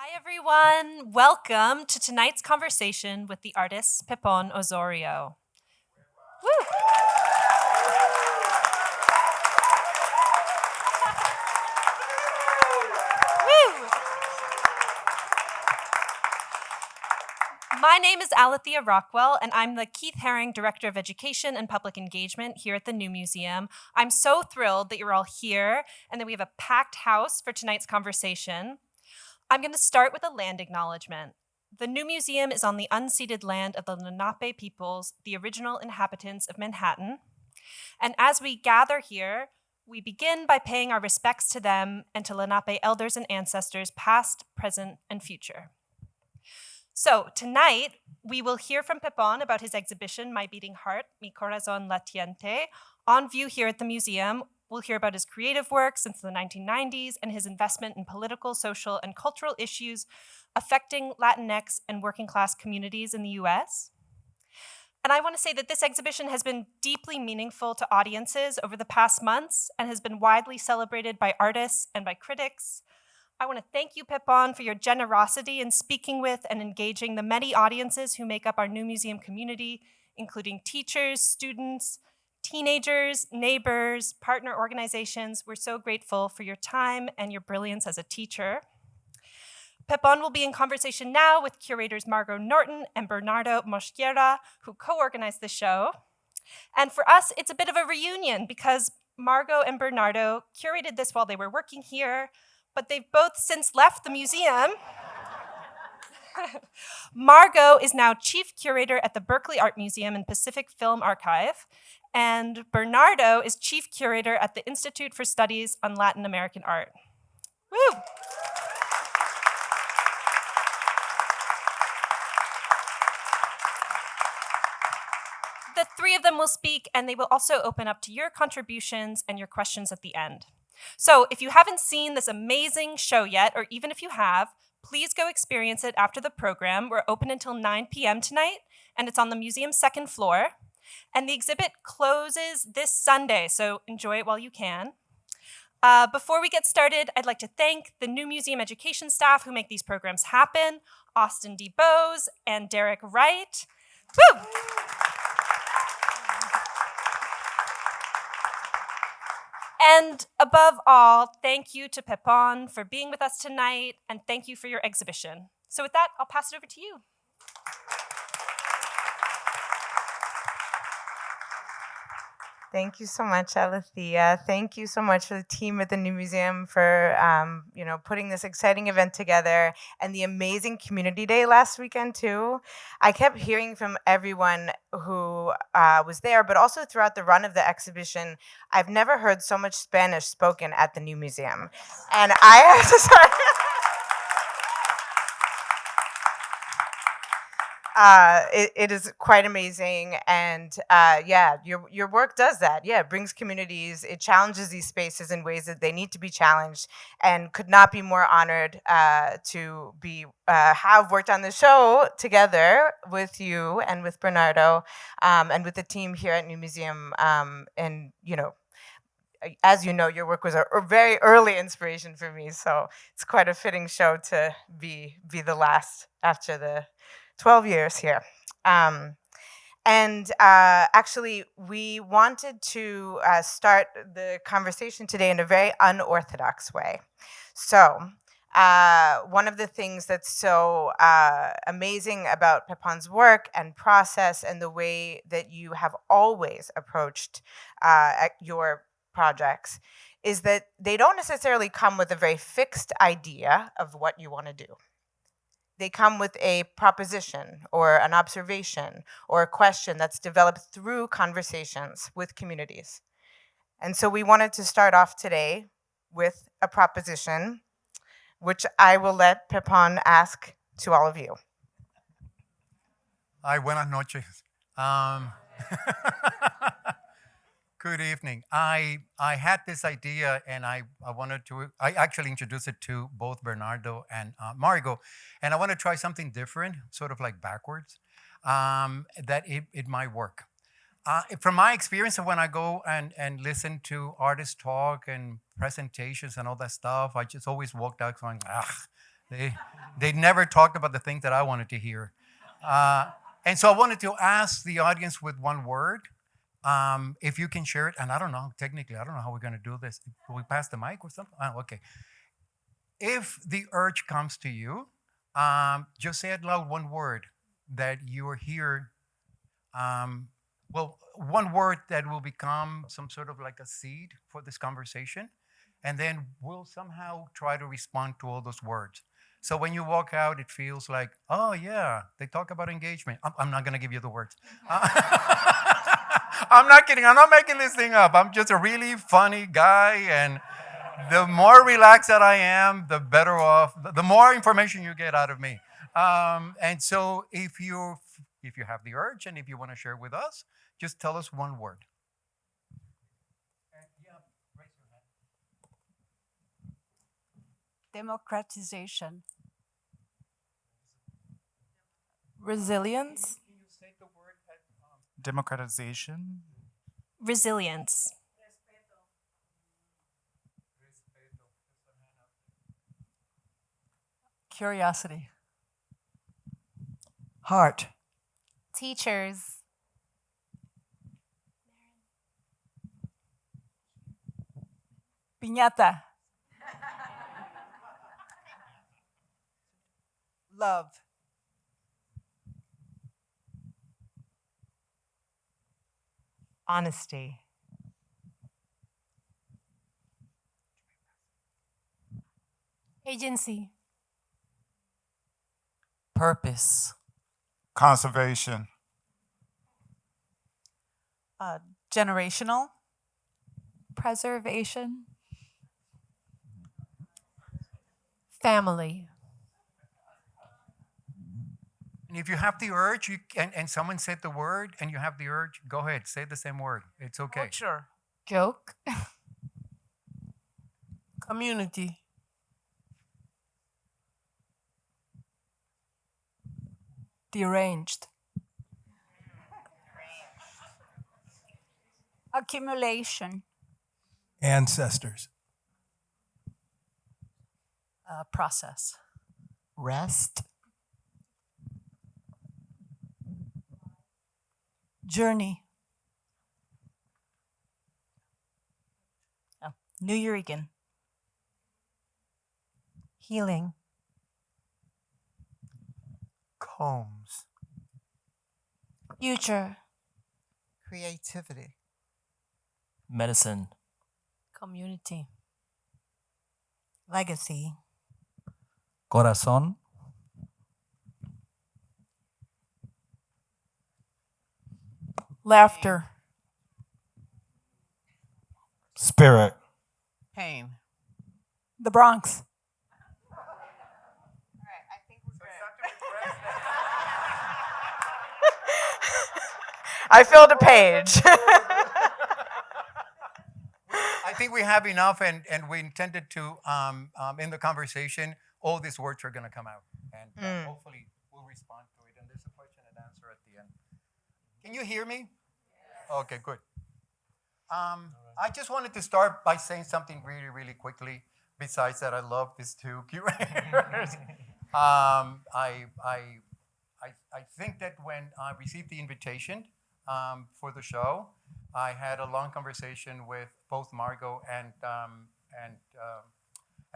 Hi, everyone. Welcome to tonight's conversation with the artist Pepón Osorio. Woo! Woo! My name is Alethea Rockwell, and I'm the Keith Haring Director of Education and Public Engagement here at the New Museum. I'm so thrilled that you're all here and that we have a packed house for tonight's conversation. I'm going to start with a land acknowledgement. The New Museum is on the unceded land of the Lenape peoples, the original inhabitants of Manhattan. And as we gather here, we begin by paying our respects to them and to Lenape elders and ancestors, past, present, and future. So tonight, we will hear from Pepón about his exhibition, My Beating Heart, Mi Corazón Latiente, on view here at the museum. We'll hear about his creative work since the 1990s and his investment in political, social, and cultural issues affecting Latinx and working class communities in the US. And I want to say that this exhibition has been deeply meaningful to audiences over the past months and has been widely celebrated by artists and by critics. I want to thank you, Pepón, for your generosity in speaking with and engaging the many audiences who make up our New Museum community, including teachers, students, teenagers, neighbors, partner organizations. We're so grateful for your time and your brilliance as a teacher. Pepón will be in conversation now with curators Margot Norton and Bernardo Mosqueira, who co-organized the show. And for us, it's a bit of a reunion because Margot and Bernardo curated this while they were working here, but they've both since left the museum. Margot is now chief curator at the Berkeley Art Museum and Pacific Film Archive, and Bernardo is chief curator at the Institute for Studies on Latin American Art. Woo! The three of them will speak, and they will also open up to your contributions and your questions at the end. So if you haven't seen this amazing show yet, or even if you have, please go experience it after the program. We're open until 9 p.m. tonight, and it's on the museum's second floor. And the exhibit closes this Sunday, so enjoy it while you can. Before we get started, I'd like to thank the New Museum education staff who make these programs happen, Austin D. Bose and Derek Wright. Woo! And above all, thank you to Pepón for being with us tonight, and thank you for your exhibition. So with that, I'll pass it over to you. Thank you so much, Alethea. Thank you so much for the team at the New Museum for putting this exciting event together, and the amazing community day last weekend too. I kept hearing from everyone who was there, but also throughout the run of the exhibition, I've never heard so much Spanish spoken at the New Museum, and I have to start. It is quite amazing, and your work does that. Yeah, it brings communities, it challenges these spaces in ways that they need to be challenged, and could not be more honored to be have worked on the show together with you and with Bernardo and with the team here at New Museum. As you know, your work was a very early inspiration for me, so it's quite a fitting show to be the last after the 12 years here. Actually, we wanted to start the conversation today in a very unorthodox way. So one of the things that's so amazing about Pepón's work and process and the way that you have always approached your projects is that they don't necessarily come with a very fixed idea of what you want to do. They come with a proposition or an observation or a question that's developed through conversations with communities. And so we wanted to start off today with a proposition, which I will let Pepón ask to all of you. Hi, buenas noches. Good evening. I had this idea, and I actually introduced it to both Bernardo and Margot, and I want to try something different, sort of like backwards, that it might work. From my experience of when I go and listen to artists talk and presentations and all that stuff, I just always walked out going, They never talked about the things that I wanted to hear. And so I wanted to ask the audience with one word, if you can share it. And I don't know, technically, I don't know how we're going to do this. Will we pass the mic or something? Oh, okay. If the urge comes to you, just say out loud one word that you are here. Well, one word that will become some sort of like a seed for this conversation. And then we'll somehow try to respond to all those words. So when you walk out, it feels like, oh, yeah, they talk about engagement. I'm not going to give you the words. I'm not kidding. I'm not making this thing up. I'm just a really funny guy. And the more relaxed that I am, the better off, the more information you get out of me. And so if you have the urge and if you want to share with us, just tell us one word. Democratization. Resilience. Can you say the word Democratization. Resilience. Curiosity. Heart. Teachers. Piñata. Love. Honesty. Agency. Purpose. Conservation. Generational. Preservation. Family. And if you have the urge, and someone said the word, and you have the urge, go ahead, say the same word. It's okay. Culture. Joke. Community. Deranged. Accumulation. Ancestors. Process. Rest. Journey. New Eurekan. Healing. Combs. Future. Creativity. Medicine. Community. Legacy. Corazón. Laughter. Spirit. Pain. The Bronx. I filled a page. I think we have enough, and we intended to, in the conversation, all these words are going to come out. And hopefully we'll respond to it. And there's a question and answer at the end. Can you hear me? Yes. Okay, good. I just wanted to start by saying something really, really quickly. Besides that, I love these two curators. I think that when I received the invitation for the show, I had a long conversation with both Margot and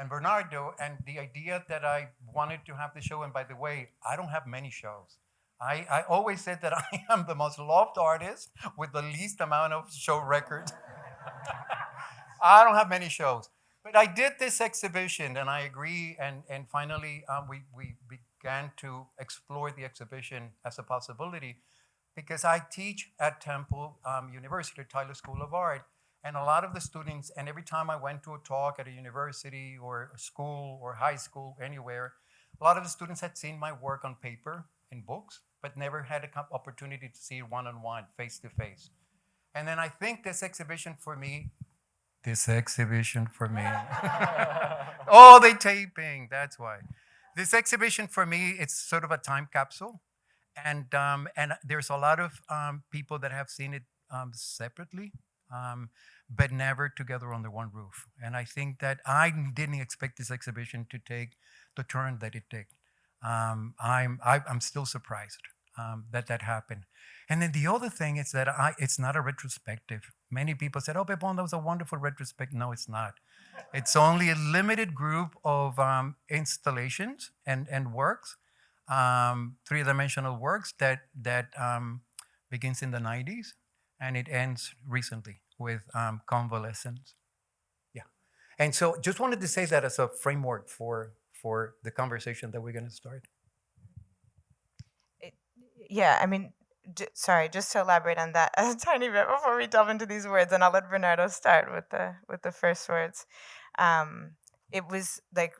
Bernardo, and the idea that I wanted to have the show. And by the way, I don't have many shows. I always said that I am the most loved artist with the least amount of show records. I don't have many shows. But I did this exhibition, and I agree, and finally we began to explore the exhibition as a possibility, because I teach at Temple University, Tyler School of Art, and a lot of the students, and every time I went to a talk at a university or a school or high school, anywhere, a lot of the students had seen my work on paper in books, but never had an opportunity to see it one-on-one, face-to-face. And then I think this exhibition for me, oh, they taping, that's why. This exhibition for me, it's sort of a time capsule. And there's a lot of people that have seen it separately. but never together under one roof. And I think that I didn't expect this exhibition to take the turn that it did. I'm still surprised that that happened. And then the other thing is that it's not a retrospective. Many people said, "Oh, Pepón, that was a wonderful retrospective." No, it's not. It's only a limited group of installations and works, three-dimensional works that begins in the 90s and it ends recently with convalescence. Yeah. And so just wanted to say that as a framework for the conversation that we're going to start. Yeah, I mean, sorry, just to elaborate on that a tiny bit before we delve into these words, and I'll let Bernardo start with the first words. It was like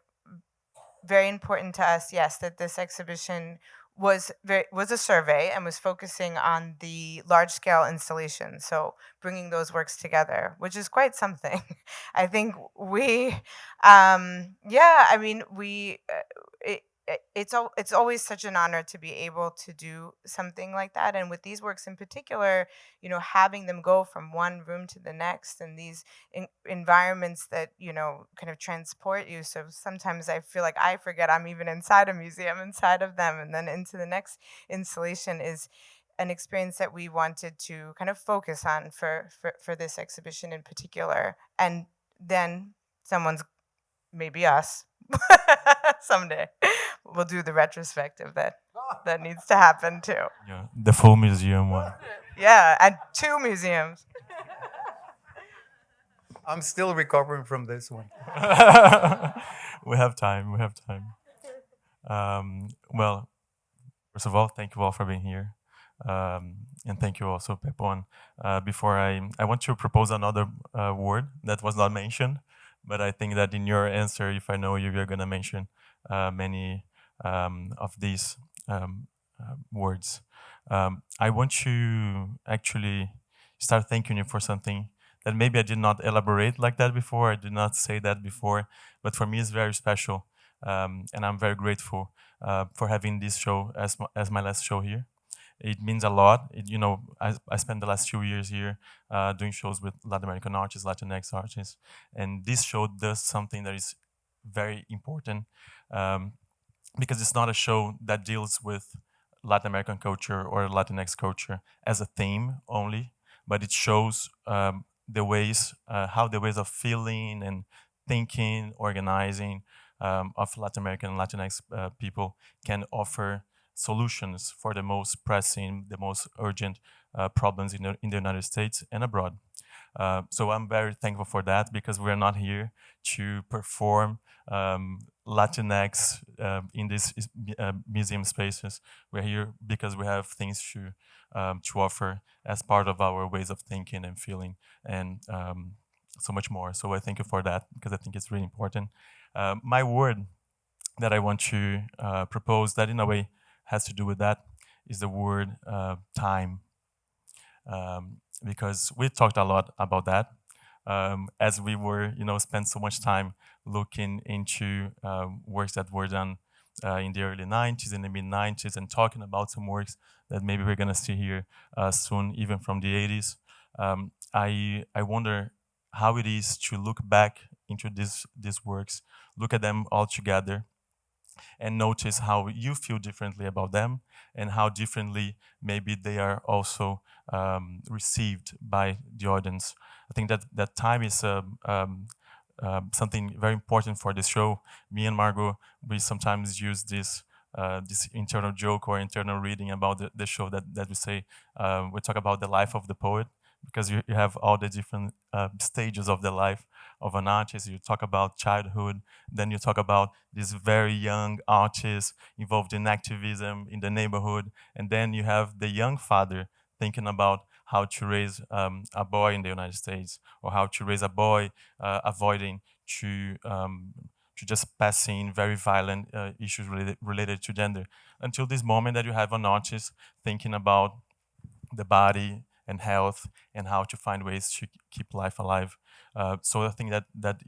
very important to us, yes, that this exhibition was a survey and was focusing on the large scale installation. So bringing those works together, which is quite something. I think we, yeah, I mean, it's always such an honor to be able to do something like that, and with these works in particular, having them go from one room to the next, and these environments that kind of transport you. So sometimes I feel like I forget I'm even inside a museum, inside of them, and then into the next installation is an experience that we wanted to kind of focus on for this exhibition in particular. And then maybe us someday we'll do the retrospective that needs to happen too. Yeah, the full museum one. Yeah, and 2 museums. I'm still recovering from this one. We have time. We have time. Well, first of all, thank you all for being here. And thank you also, Pepón. Before I want to propose another word that was not mentioned, but I think that in your answer, if I know you, you're going to mention many of these words. I want to actually start thanking you for something that maybe I did not elaborate like that before. I did not say that before, but for me it's very special. And I'm very grateful for having this show as my last show here. It means a lot. I spent the last 2 years here doing shows with Latin American artists, Latinx artists, and this show does something that is very important because it's not a show that deals with Latin American culture or Latinx culture as a theme only, but it shows how the ways of feeling and thinking, organizing of Latin American and Latinx people can offer solutions for the most pressing, the most urgent problems in the United States and abroad. So I'm very thankful for that because we're not here to perform Latinx in these museum spaces. We're here because we have things to offer as part of our ways of thinking and feeling and so much more. So I thank you for that because I think it's really important. My word that I want to propose that in a way has to do with that is the word time. Because we talked a lot about that as we were, spent so much time looking into works that were done in the early 90s, in the mid 90s, and talking about some works that maybe we're going to see here soon, even from the 80s. I wonder how it is to look back into these works, look at them all together, and notice how you feel differently about them and how differently maybe they are also received by the audience. I think that time is something very important for this show. Me and Margot, we sometimes use this internal joke or internal reading about the show that we say, we talk about the life of the poet, because you have all the different stages of the life of an artist. You talk about childhood, then you talk about this very young artist involved in activism in the neighborhood, and then you have the young father thinking about how to raise a boy in the United States, or how to raise a boy avoiding to just passing very violent issues related to gender, until this moment that you have an artist thinking about the body and health and how to find ways to keep life alive. So I think that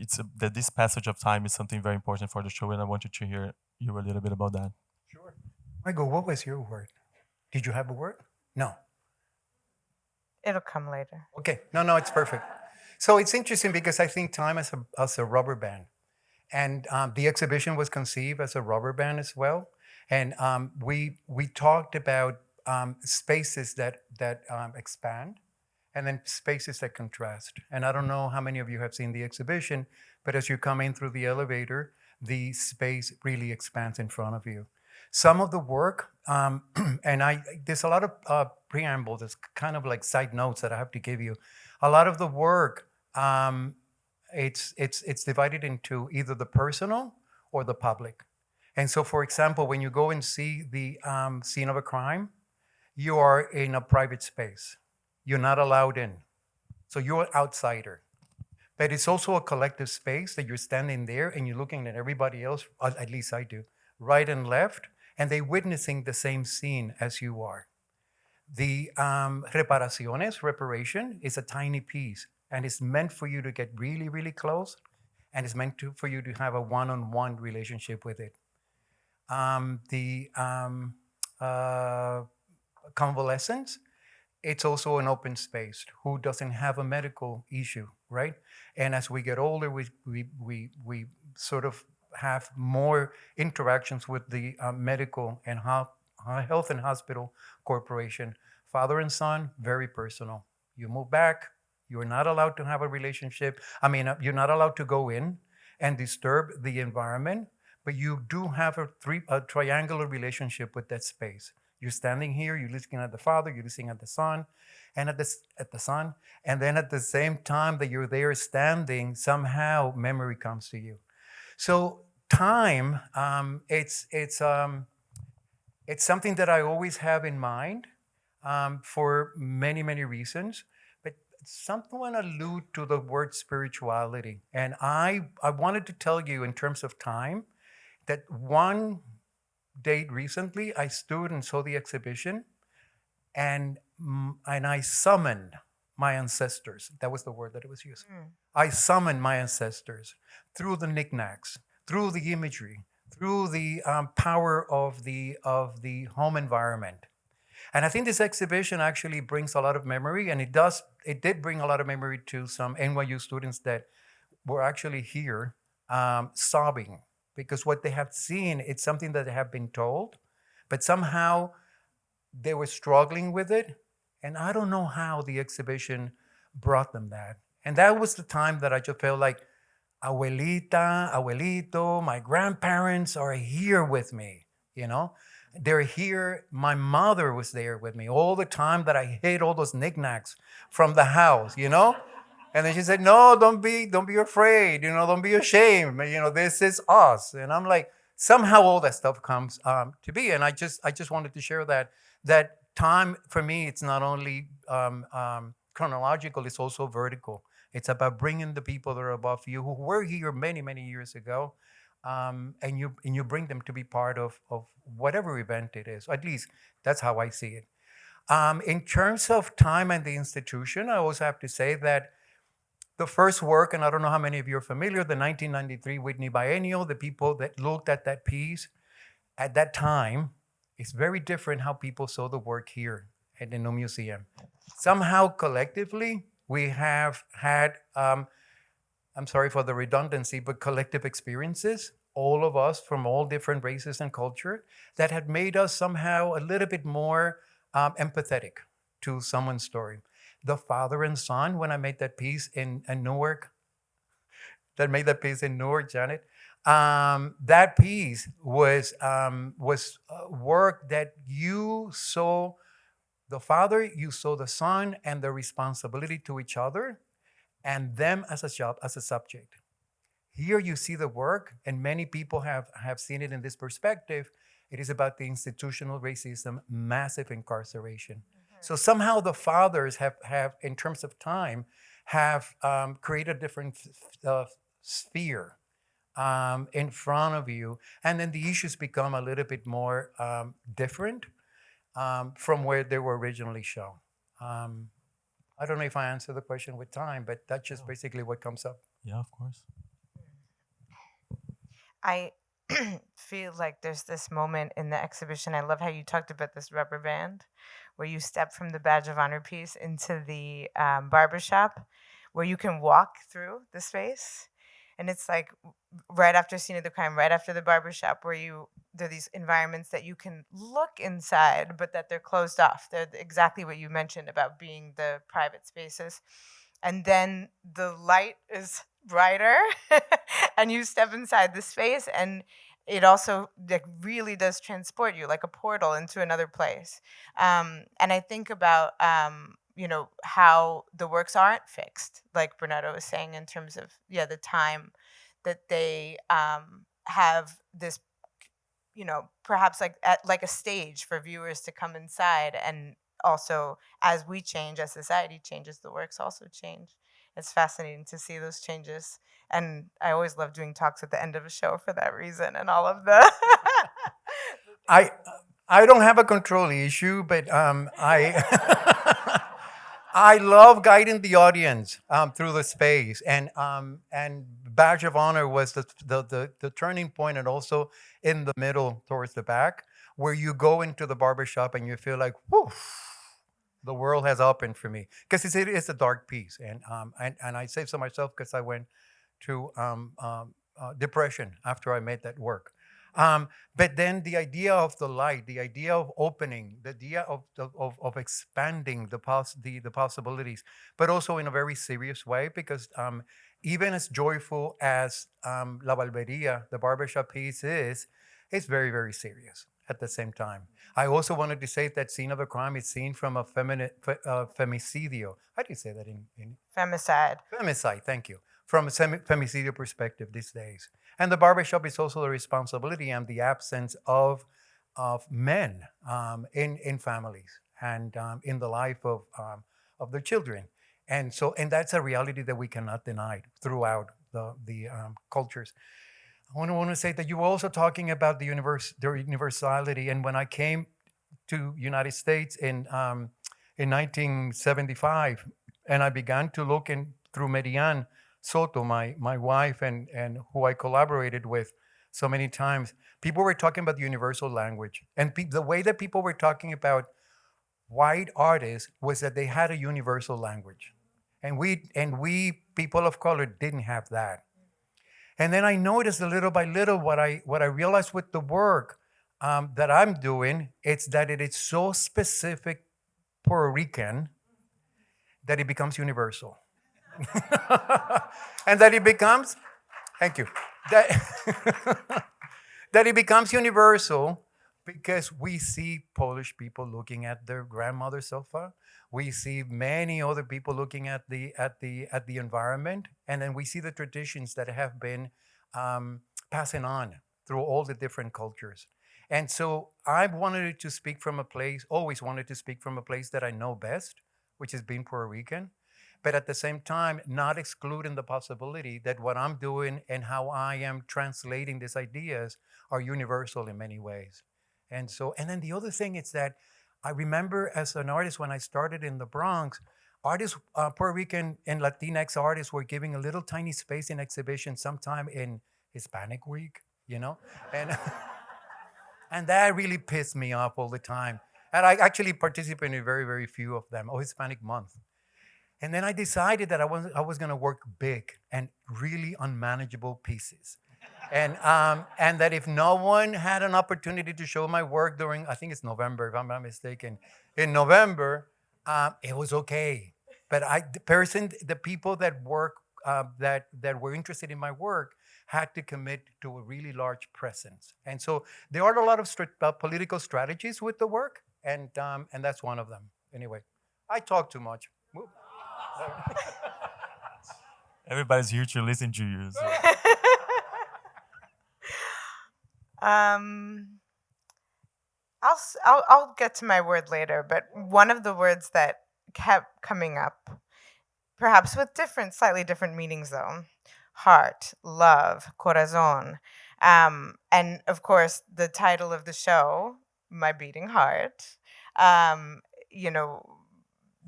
this passage of time is something very important for the show, and I wanted to hear you a little bit about that. Sure. Margot, what was your word? Did you have a word? No. It'll come later. Okay, no, it's perfect. So it's interesting because I think time as a rubber band, and the exhibition was conceived as a rubber band as well. And we talked about spaces that expand, and then spaces that contrast. And I don't know how many of you have seen the exhibition, but as you come in through the elevator, the space really expands in front of you. Some of the work, and there's a lot of preamble, there's kind of like side notes that I have to give you. A lot of the work, it's divided into either the personal or the public. And so, for example, when you go and see the scene of a crime, you are in a private space. You're not allowed in. So you're an outsider. But it's also a collective space that you're standing there and you're looking at everybody else, at least I do, right and left, and they're witnessing the same scene as you are. The reparation, is a tiny piece, and it's meant for you to get really, really close, and it's meant for you to have a one-on-one relationship with it. The convalescence, it's also an open space. Who doesn't have a medical issue, right? And as we get older, we sort of have more interactions with the medical and health and hospital corporation. Father and son, very personal. You move back, you're not allowed to have a relationship. I mean, you're not allowed to go in and disturb the environment, but you do have a triangular relationship with that space. You're standing here, you're looking at the Father, you're looking at the Son, and at the Son, and then at the same time that you're there standing, somehow memory comes to you. So time, it's something that I always have in mind for many, many reasons. But someone allude to the word spirituality, and I wanted to tell you in terms of time that one date recently, I stood and saw the exhibition, and I summoned my ancestors. That was the word that it was used. I summoned my ancestors through the knickknacks, through the imagery, through the power of the home environment. And I think this exhibition actually brings a lot of memory, and it did bring a lot of memory to some NYU students that were actually here sobbing, because what they have seen, it's something that they have been told, but somehow they were struggling with it. And I don't know how the exhibition brought them that. And that was the time that I just felt like, abuelita, abuelito, my grandparents are here with me, you know? They're here. My mother was there with me all the time that I hid all those knickknacks from the house, you know? And then she said, no, don't be afraid, you know, don't be ashamed, you know, this is us. And I'm like, somehow all that stuff comes to be. And I just wanted to share that time for me, it's not only chronological, it's also vertical. It's about bringing the people that are above you who were here many, many years ago, and you bring them to be part of whatever event it is. At least that's how I see it. In terms of time and the institution, I also have to say that the first work, and I don't know how many of you are familiar, the 1993 Whitney Biennial, the people that looked at that piece at that time, it's very different how people saw the work here at the New Museum. Somehow, collectively, we have had, I'm sorry for the redundancy, but collective experiences, all of us from all different races and culture, that had made us somehow a little bit more empathetic to someone's story. The father and son, when I made that piece in Newark, Janet, that piece was work that you saw the father, you saw the son, and the responsibility to each other, and them as a subject. Here you see the work, and many people have seen it in this perspective. It is about the institutional racism, massive incarceration. So somehow the fathers have in terms of time, have created a different sphere in front of you. And then the issues become a little bit more different from where they were originally shown. I don't know if I answered the question with time, but that's just basically what comes up. Yeah, of course. I feel like there's this moment in the exhibition. I love how you talked about this rubber band, where you step from the badge of honor piece into the barbershop, where you can walk through the space. And it's like right after scene of the crime, right after the barbershop, where there are these environments that you can look inside, but that they're closed off. They're exactly what you mentioned about being the private spaces. And then the light is brighter and you step inside the space, and it also like really does transport you like a portal into another place. And I think about how the works aren't fixed, like Bernardo was saying, in terms of the time that they have this, perhaps like a stage for viewers to come inside. And also, as we change, as society changes, the works also change. It's fascinating to see those changes. And I always love doing talks at the end of a show for that reason, and all of the I don't have a control issue, but I love guiding the audience through the space, and Badge of Honor was the turning point, and also in the middle towards the back, where you go into the barbershop and you feel like, whoo, the world has opened for me, because it is a dark piece, and I say so myself because I went to depression after I made that work. But then the idea of the light, the idea of opening, the idea of expanding the possibilities, but also in a very serious way, because even as joyful as La Barbería, the barbershop piece is, it's very, very serious at the same time. I also wanted to say that scene of a crime is seen from a femicidio. How do you say that in femicide? Femicide, thank you. From a femicidio perspective these days. And the barbershop is also the responsibility and the absence of men in families and in the life of their children. And that's a reality that we cannot deny throughout the cultures. I want to say that you were also talking about the universality. And when I came to United States in 1975, and I began to look through Median Soto, my wife, and who I collaborated with so many times, people were talking about the universal language. And the way that people were talking about white artists was that they had a universal language. And we people of color didn't have that. And then I noticed little by little what I realized with the work that I'm doing, it's that it is so specific Puerto Rican that it becomes universal. And that it becomes, thank you, that it becomes universal because we see Polish people looking at their grandmother's sofa. We see many other people looking at the environment, and then we see the traditions that have been passing on through all the different cultures. And so I wanted to speak from a place, always wanted to speak from a place that I know best, which is being Puerto Rican, but at the same time, not excluding the possibility that what I'm doing and how I am translating these ideas are universal in many ways. And then the other thing is that I remember as an artist when I started in the Bronx, artists, Puerto Rican and Latinx artists were giving a little tiny space in exhibition sometime in Hispanic Week, and and that really pissed me off all the time. And I actually participated in very, very few of them, or Hispanic Month. And then I decided that I was going to work big and really unmanageable pieces. And that if no one had an opportunity to show my work during, I think it's November, if I'm not mistaken, in November, it was okay. But the people that work, that were interested in my work had to commit to a really large presence. And so there are a lot of political strategies with the work, and that's one of them. Anyway, I talk too much. Everybody's here to listen to you. So. I'll get to my word later, but one of the words that kept coming up, perhaps with slightly different meanings though, heart, love, corazón, and of course the title of the show, My Beating Heart.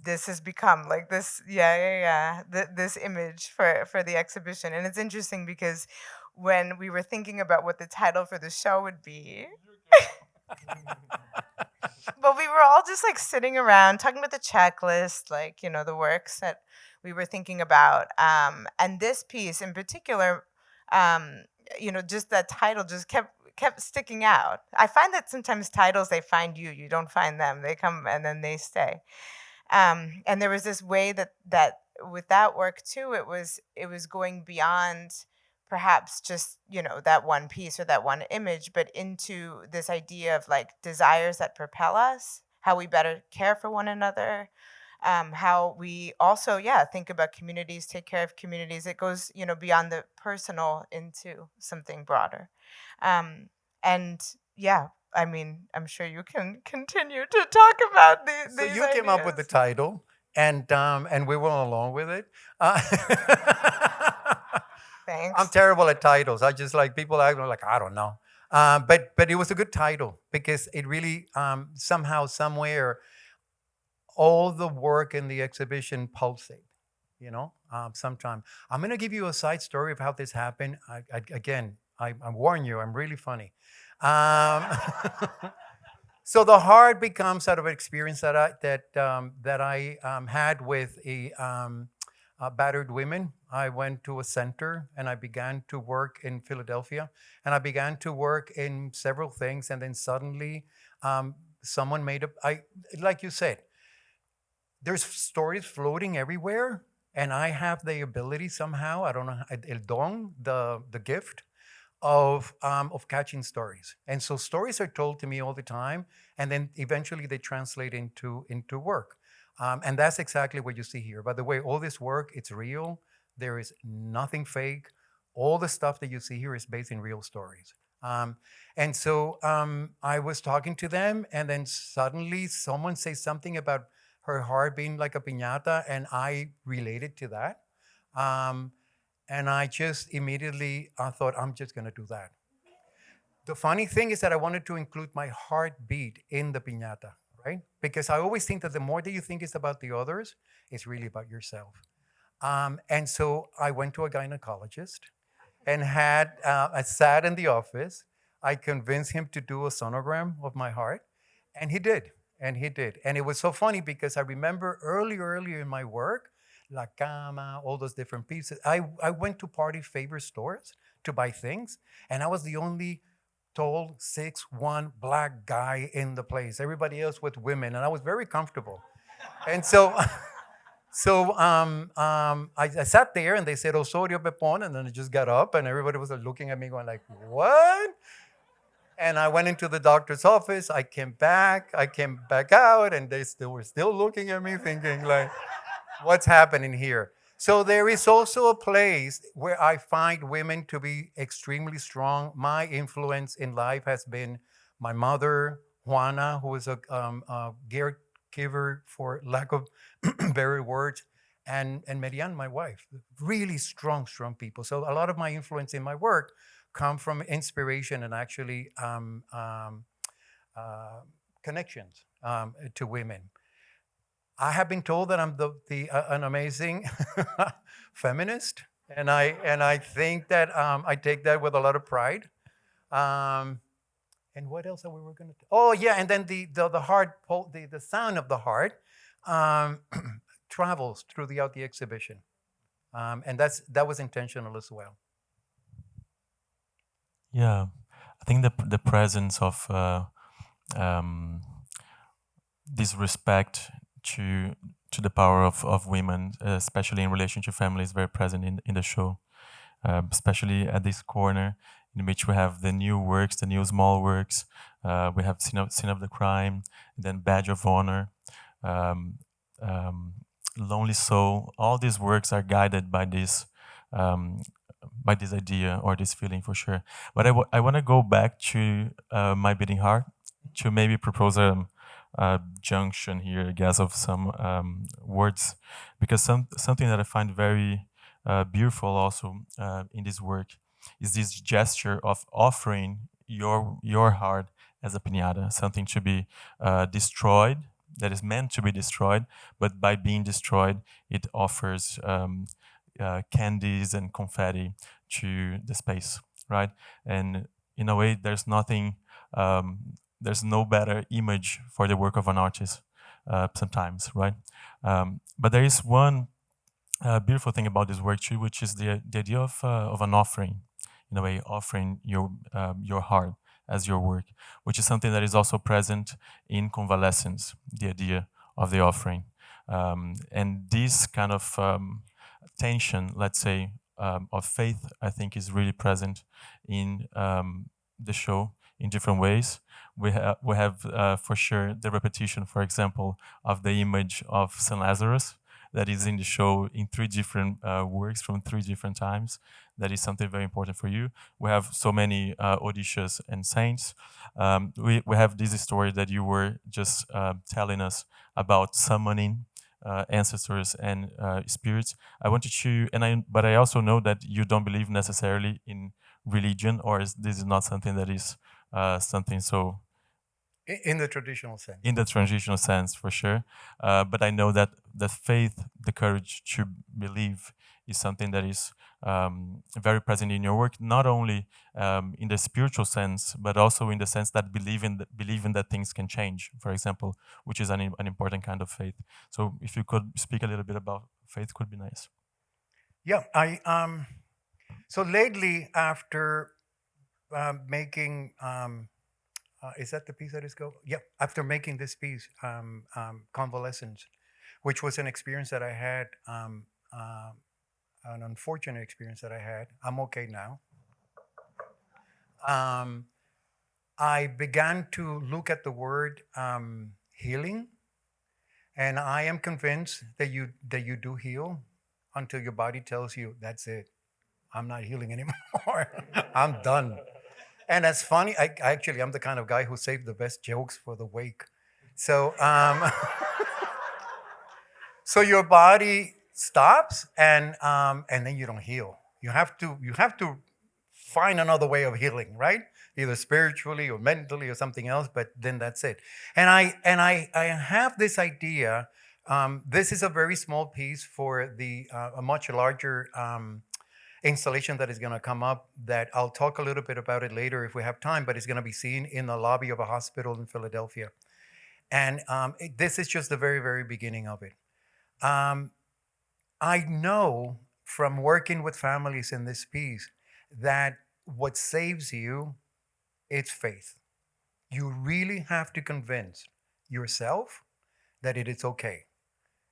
This has become like this, this image for the exhibition. And it's interesting because when we were thinking about what the title for the show would be, But we were all just like sitting around talking about the checklist, like, you know, the works that we were thinking about. And this piece in particular, you know, just that title just kept sticking out. I find that sometimes titles, they find you, you don't find them. They come and then they stay. And there was this way that with that work too, it was going beyond perhaps just, you know, that one piece or that one image, but into this idea of like desires that propel us, how we better care for one another, how we also, yeah, think about communities, take care of communities. It goes, you know, beyond the personal into something broader. And yeah, I mean, I'm sure you can continue to talk about these. So you came up with the title, and we went along with it. Thanks. I'm terrible at titles. I just like people act like I don't know. But it was a good title because it really somehow, somewhere, all the work in the exhibition pulsate. You know, sometime I'm going to give you a side story of how this happened. I warn you, I'm really funny. So the heart becomes out of an experience that I had with battered women. I went to a center and I began to work in Philadelphia, and I began to work in several things, and then suddenly someone made like you said, there's stories floating everywhere, and I have the ability somehow, I don't know, el don, the gift of catching stories. And so stories are told to me all the time, and then eventually they translate into work. And that's exactly what you see here. By the way, all this work, it's real. There is nothing fake. All the stuff that you see here is based in real stories. And so I was talking to them, and then suddenly someone says something about her heart being like a piñata, and I related to that. And I just immediately thought, I'm just going to do that. The funny thing is that I wanted to include my heartbeat in the piñata, right? Because I always think that the more that you think it's about the others, it's really about yourself. And so I went to a gynecologist and I sat in the office. I convinced him to do a sonogram of my heart, and he did. And it was so funny because I remember earlier in my work, La Cama, all those different pieces. I went to party favor stores to buy things, and I was the only tall 6'1" black guy in the place. Everybody else with women, and I was very comfortable. And so I sat there, and they said Osorio Pepón, and then I just got up, and everybody was looking at me going like, what? And I went into the doctor's office. I came back out, and they were still looking at me thinking like, what's happening here? So there is also a place where I find women to be extremely strong. My influence in life has been my mother, Juana, who is a caregiver, for lack of better words, and Marianne, my wife. Really strong people. So a lot of my influence in my work come from inspiration and actually connections to women. I have been told that I'm an amazing feminist, and I think that I take that with a lot of pride. And what else are we were going to? Oh yeah, and then the heart, the sound of the heart travels throughout the exhibition, and that was intentional as well. Yeah, I think the presence of this respect to the power of women, especially in relation to family, is very present in the show, especially at this corner in which we have the new works, the new small works. We have Scene of the Crime, then Badge of Honor, Lonely Soul. All these works are guided by this idea or this feeling for sure. But I want to go back to My Beating Heart to maybe propose a junction here, I guess, of some words, because something that I find very beautiful also in this work is this gesture of offering your heart as a piñata, something to be destroyed, that is meant to be destroyed, but by being destroyed, it offers candies and confetti to the space, right? And in a way, there's nothing there's no better image for the work of an artist sometimes, right? But there is one beautiful thing about this work too, which is the idea of an offering, in a way, offering your heart as your work, which is something that is also present in convalescence, the idea of the offering. And this kind of tension, let's say, of faith, I think is really present in the show in different ways. We have for sure the repetition, for example, of the image of St. Lazarus that is in the show in 3 different works from 3 different times. That is something very important for you. We have so many Odysseus and saints. We have this story that you were just telling us about summoning ancestors and spirits. I wanted to, but I also know that you don't believe necessarily in religion, or this is not something that is something so. In the traditional sense. In the traditional sense, for sure. But I know that the faith, the courage to believe, is something that is very present in your work, not only in the spiritual sense, but also in the sense that believing that things can change, for example, which is an important kind of faith. So if you could speak a little bit about faith, could be nice. Yeah, so lately after making, is that the piece that is go? Yeah, after making this piece, Convalescence, which was an experience that I had, an unfortunate experience that I had. I'm okay now. I began to look at the word healing, and I am convinced that you do heal until your body tells you that's it. I'm not healing anymore. I'm done. And that's funny. I'm the kind of guy who saved the best jokes for the wake. So, so your body stops, and then you don't heal. You have to find another way of healing, right? Either spiritually or mentally or something else. But then that's it. And I have this idea. This is a very small piece for a much larger installation that is going to come up, that I'll talk a little bit about it later if we have time, but it's going to be seen in the lobby of a hospital in Philadelphia. And this is just the very, very beginning of it. I know from working with families in this piece that what saves you, it's faith. You really have to convince yourself that it is okay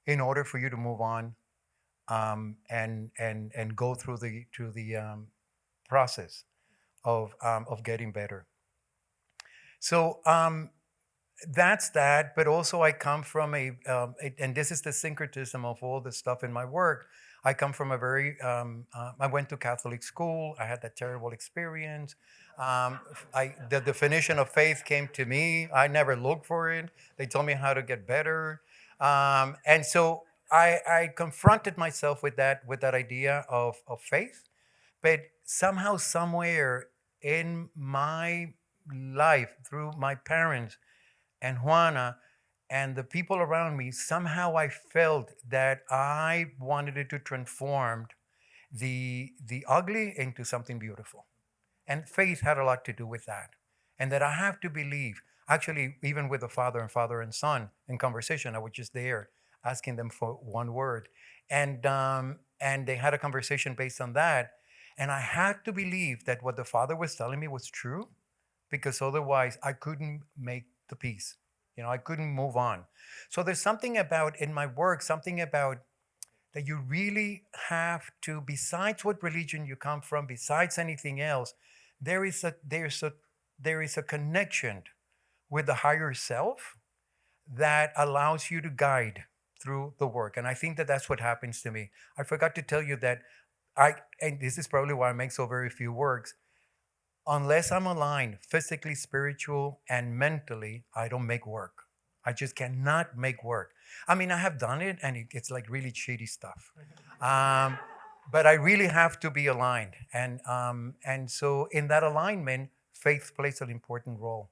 in order for you to move on and go through the process of getting better. So that's that. But also, I come from and this is the syncretism of all the stuff in my work. I come from a very. I went to Catholic school. I had that terrible experience. The definition of faith came to me. I never looked for it. They told me how to get better, and so I confronted myself with that idea of faith. But somehow, somewhere in my life, through my parents and Juana and the people around me, somehow I felt that I wanted it to transform the ugly into something beautiful. And faith had a lot to do with that. And that I have to believe, actually, even with the father and son in conversation, I was just there asking them for one word. And they had a conversation based on that. And I had to believe that what the father was telling me was true, because otherwise I couldn't make the peace. I couldn't move on. So there's something about, in my work, something about that you really have to, besides what religion you come from, besides anything else, there is a connection with the higher self that allows you to guide through the work. And I think that that's what happens to me. I forgot to tell you that and this is probably why I make so very few works, unless I'm aligned physically, spiritual, and mentally, I don't make work. I just cannot make work. I mean, I have done it, and it's like really shitty stuff. But I really have to be aligned. And so in that alignment, faith plays an important role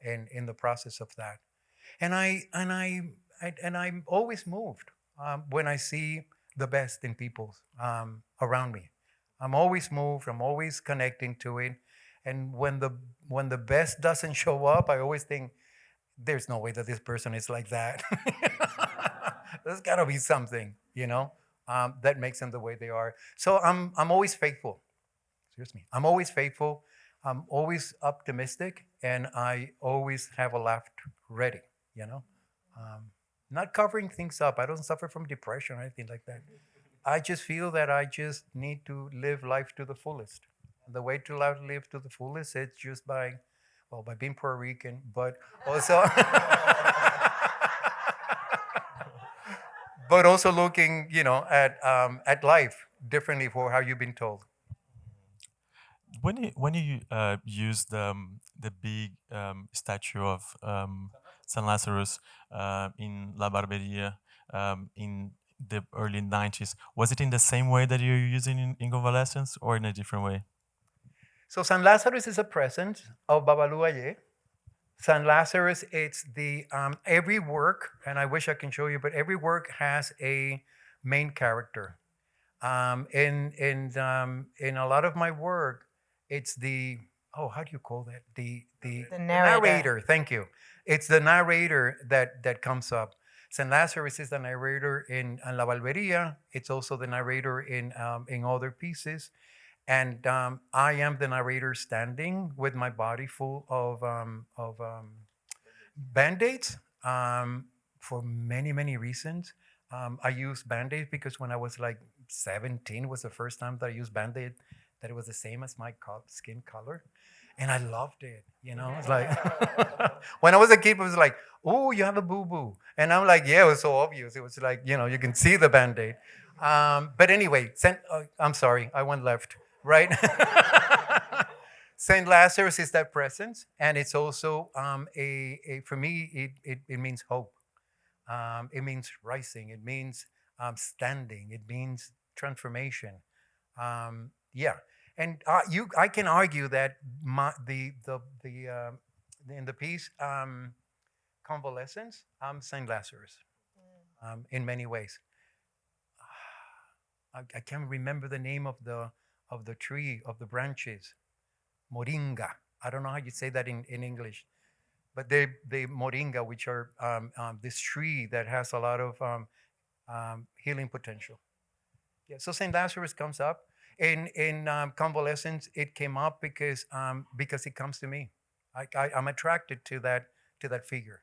in the process of that. And I'm always moved when I see the best in people around me. I'm always moved. I'm always connecting to it. And when the best doesn't show up, I always think there's no way that this person is like that. There's got to be something, that makes them the way they are. So I'm always faithful. Excuse me. I'm always faithful. I'm always optimistic, and I always have a laugh ready. Not covering things up. I don't suffer from depression or anything like that. I just feel that I just need to live life to the fullest. The way to live to the fullest is just by being Puerto Rican, but also but also looking, at life differently for how you've been told. When you use the big statue of San Lazarus in La Barberia in the early 90s, was it in the same way that you're using in convalescence or in a different way? So San Lazarus is a present of Babalu Aye. San Lazarus, it's the every work, and I wish I can show you, but every work has a main character. In a lot of my work, it's how do you call that? The narrator. Thank you. It's the narrator that comes up. San Lazarus is the narrator in La Valveria. It's also the narrator in other pieces. And I am the narrator standing with my body full of Band-Aids for many, many reasons. I used Band-Aids because when I was like 17 was the first time that I used Band-Aid, that it was the same as my skin color. And I loved it, It's like, when I was a kid, it was like, oh, you have a boo-boo. And I'm like, yeah, it was so obvious. It was like, you can see the Band-Aid. But anyway, I'm sorry, I went left, right? Saint Lazarus is that presence, and it's also for me, it means hope. It means rising. It means standing. It means transformation. Yeah, and I can argue that in the piece convalescence, I'm Saint Lazarus in many ways. I can't remember the name of the tree, of the branches. Moringa. I don't know how you say that in English, but the moringa, which are this tree that has a lot of healing potential. Yeah. So Saint Lazarus comes up in convalescence. It came up because it comes to me. I'm attracted to that figure.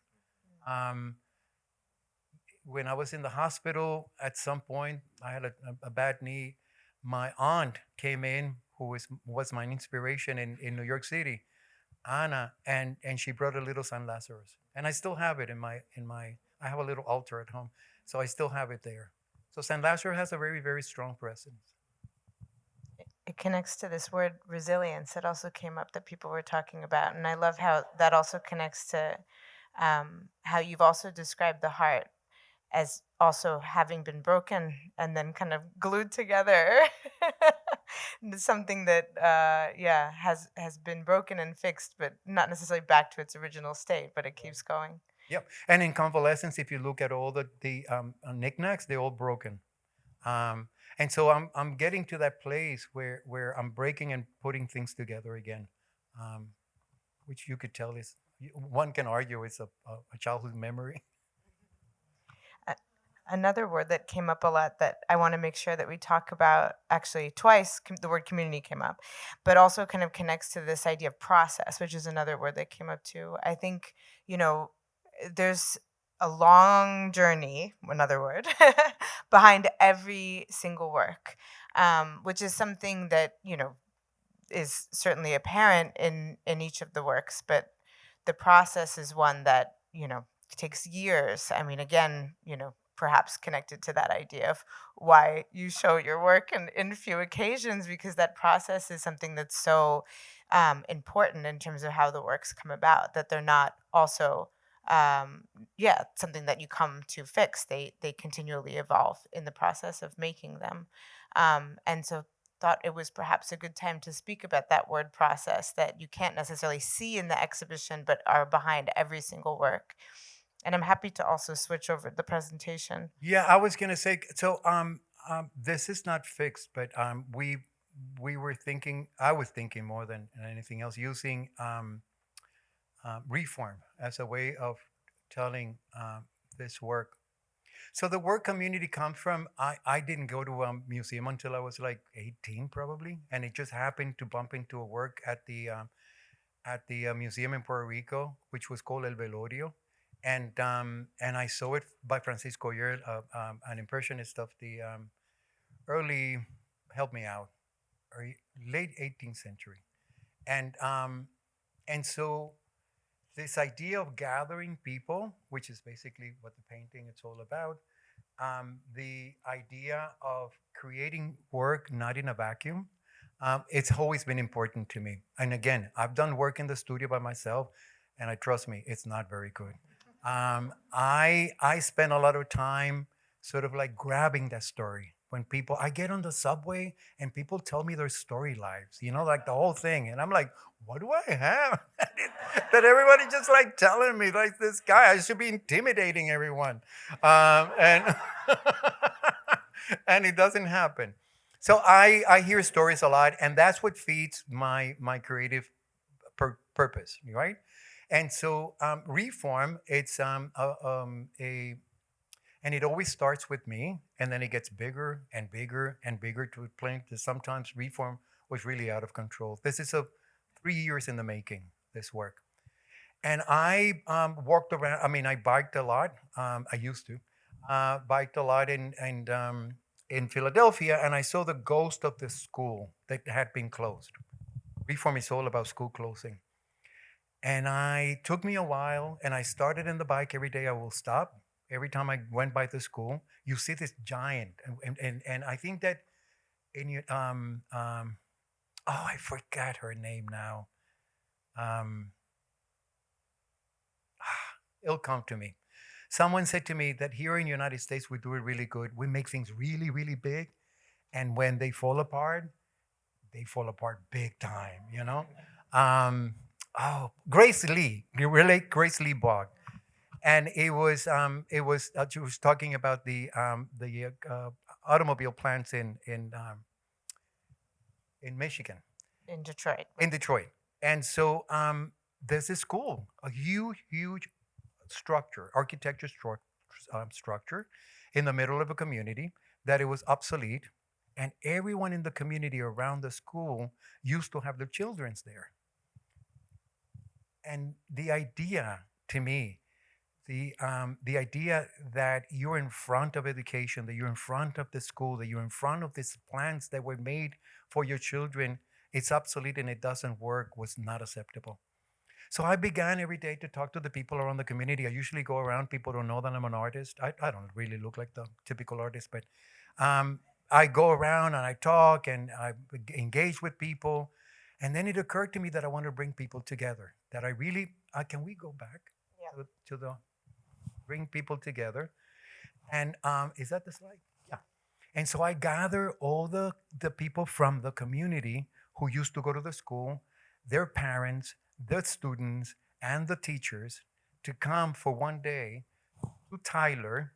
When I was in the hospital, at some point, I had a bad knee. My aunt came in, who was my inspiration in New York City, Anna, and she brought a little San Lazarus, and I still have it in my. I have a little altar at home, so I still have it there. So San Lazarus has a very, very strong presence. It connects to this word resilience that also came up that people were talking about, and I love how that also connects to how you've also described the heart as also having been broken and then kind of glued together. Something that has been broken and fixed, but not necessarily back to its original state, but it keeps going. Yep. And in convalescence, if you look at all the knickknacks, they're all broken. And so I'm getting to that place where I'm breaking and putting things together again, which you could tell is, one can argue it's a childhood memory. Another word that came up a lot that I want to make sure that we talk about, actually twice, the word community came up, but also kind of connects to this idea of process, which is another word that came up too. I think, there's a long journey, another word, behind every single work, which is something that, is certainly apparent in each of the works, but the process is one that, takes years. I mean, again, perhaps connected to that idea of why you show your work in few occasions, because that process is something that's so important in terms of how the works come about, that they're not also something that you come to fix. They continually evolve in the process of making them. And so thought it was perhaps a good time to speak about that word process that you can't necessarily see in the exhibition, but are behind every single work. And I'm happy to also switch over the presentation. Yeah, I was going to say, so this is not fixed, but I was thinking more than anything else, using reform as a way of telling this work. So the work community comes from, I didn't go to a museum until I was like 18 probably, and it just happened to bump into a work at the museum in Puerto Rico, which was called El Velorio. And I saw it by Francisco Yer, an impressionist of the early, help me out, late 18th century. And so this idea of gathering people, which is basically what the painting it's all about, the idea of creating work not in a vacuum, it's always been important to me. And again, I've done work in the studio by myself, and trust me, it's not very good. I spend a lot of time sort of like grabbing that story. When I get on the subway and people tell me their story lives, like the whole thing. And I'm like, what do I have? That everybody just like telling me, like this guy, I should be intimidating everyone. And and it doesn't happen. So I hear stories a lot, and that's what feeds my creative purpose, right? And so reform, it's and it always starts with me, and then it gets bigger and bigger and bigger to a point that sometimes reform was really out of control. This is 3 years in the making, this work. And I walked around, I biked a lot. I used to. Biked a lot in Philadelphia, and I saw the ghost of the school that had been closed. Reform is all about school closing. And it took me a while, and I started in the bike. Every day I will stop. Every time I went by the school, you see this giant. And I think that in your, I forgot her name now. It'll come to me. Someone said to me that here in the United States, we do it really good. We make things really, really big. And when they fall apart big time, Grace Lee, you relate Grace Lee Bogg. And she was talking about the automobile plants in Michigan. In Detroit. In Detroit. And so there's this school, a huge structure, architecture structure in the middle of a community that it was obsolete. And everyone in the community around the school used to have their children there. And the idea, to me, the idea that you're in front of education, that you're in front of the school, that you're in front of these plans that were made for your children, it's obsolete and it doesn't work, was not acceptable. So I began every day to talk to the people around the community. I usually go around, people don't know that I'm an artist. I don't really look like the typical artist, but I go around and I talk and I engage with people. And then it occurred to me that I want to bring people together, that I really, can we go back to the, bring people together. And is that the slide? Yeah. And so I gather all the people from the community who used to go to the school, their parents, the students, and the teachers to come for one day to Tyler,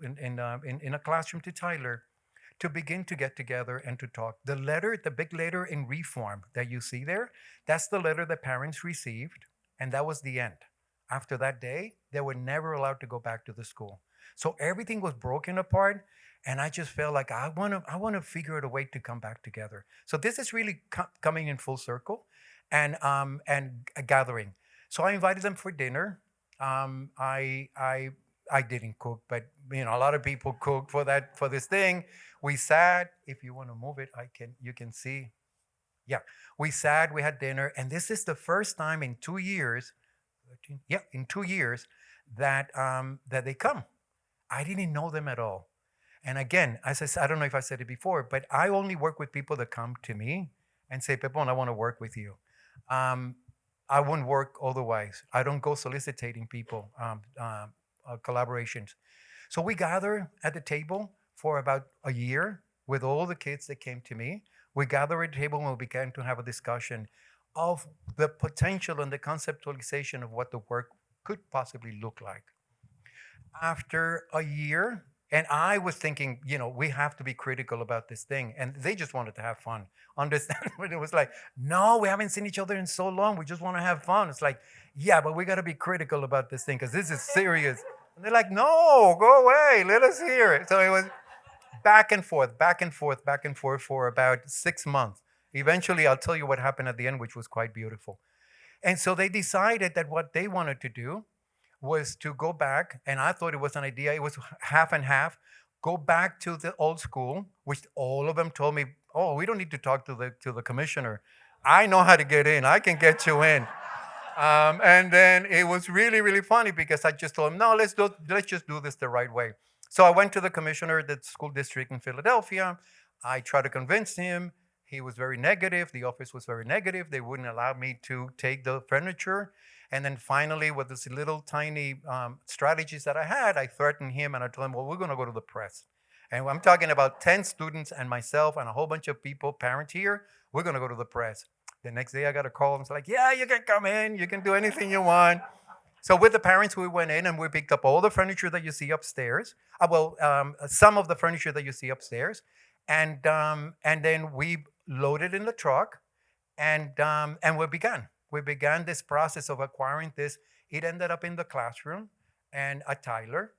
in a classroom to Tyler, to begin to get together and to talk. The letter, the big letter in reform that you see there, that's the letter that parents received, and that was the end. After that day, they were never allowed to go back to the school. So everything was broken apart, and I just felt like I want to figure out a way to come back together. So this is really coming in full circle, and a gathering. So I invited them for dinner. I didn't cook, but a lot of people cooked for this thing. We sat. If you want to move it, you can see. Yeah, we sat. We had dinner, and this is the first time in 2 years. In 2 years that they come. I didn't know them at all. And again, as I said, I don't know if I said it before, but I only work with people that come to me and say, Pepón, I want to work with you. I wouldn't work otherwise. I don't go soliciting people, collaborations. So we gather at the table for about a year with all the kids that came to me. We gather at the table and we began to have a discussion of the potential and the conceptualization of what the work could possibly look like. After a year, And I was thinking, we have to be critical about this thing. And they just wanted to have fun. Understand? But it was like, no, we haven't seen each other in so long. We just want to have fun. It's like, yeah, but we got to be critical about this thing because this is serious. And they're like, no, go away. Let us hear it. So it was back and forth, back and forth, back and forth for about 6 months. Eventually, I'll tell you what happened at the end, which was quite beautiful. And so they decided that what they wanted to do was to go back, and I thought it was an idea. It was half and half. Go back to the old school, which all of them told me, "Oh, we don't need to talk to the commissioner. I know how to get in. I can get you in." And then it was really, really funny because I just told him, "No, let's just do this the right way." So I went to the commissioner of the school district in Philadelphia. I tried to convince him. He was very negative. The office was very negative. They wouldn't allow me to take the furniture. And then finally, with this little tiny strategies that I had, I threatened him and I told him, well, we're going to go to the press. And I'm talking about 10 students and myself and a whole bunch of people, parents here. We're going to go to the press. The next day I got a call and it's like, yeah, you can come in. You can do anything you want. So with the parents, we went in and we picked up all the furniture that you see upstairs. Some of the furniture that you see upstairs. And then we loaded in the truck and we began. We began this process of acquiring this. It ended up in the classroom and at Tyler.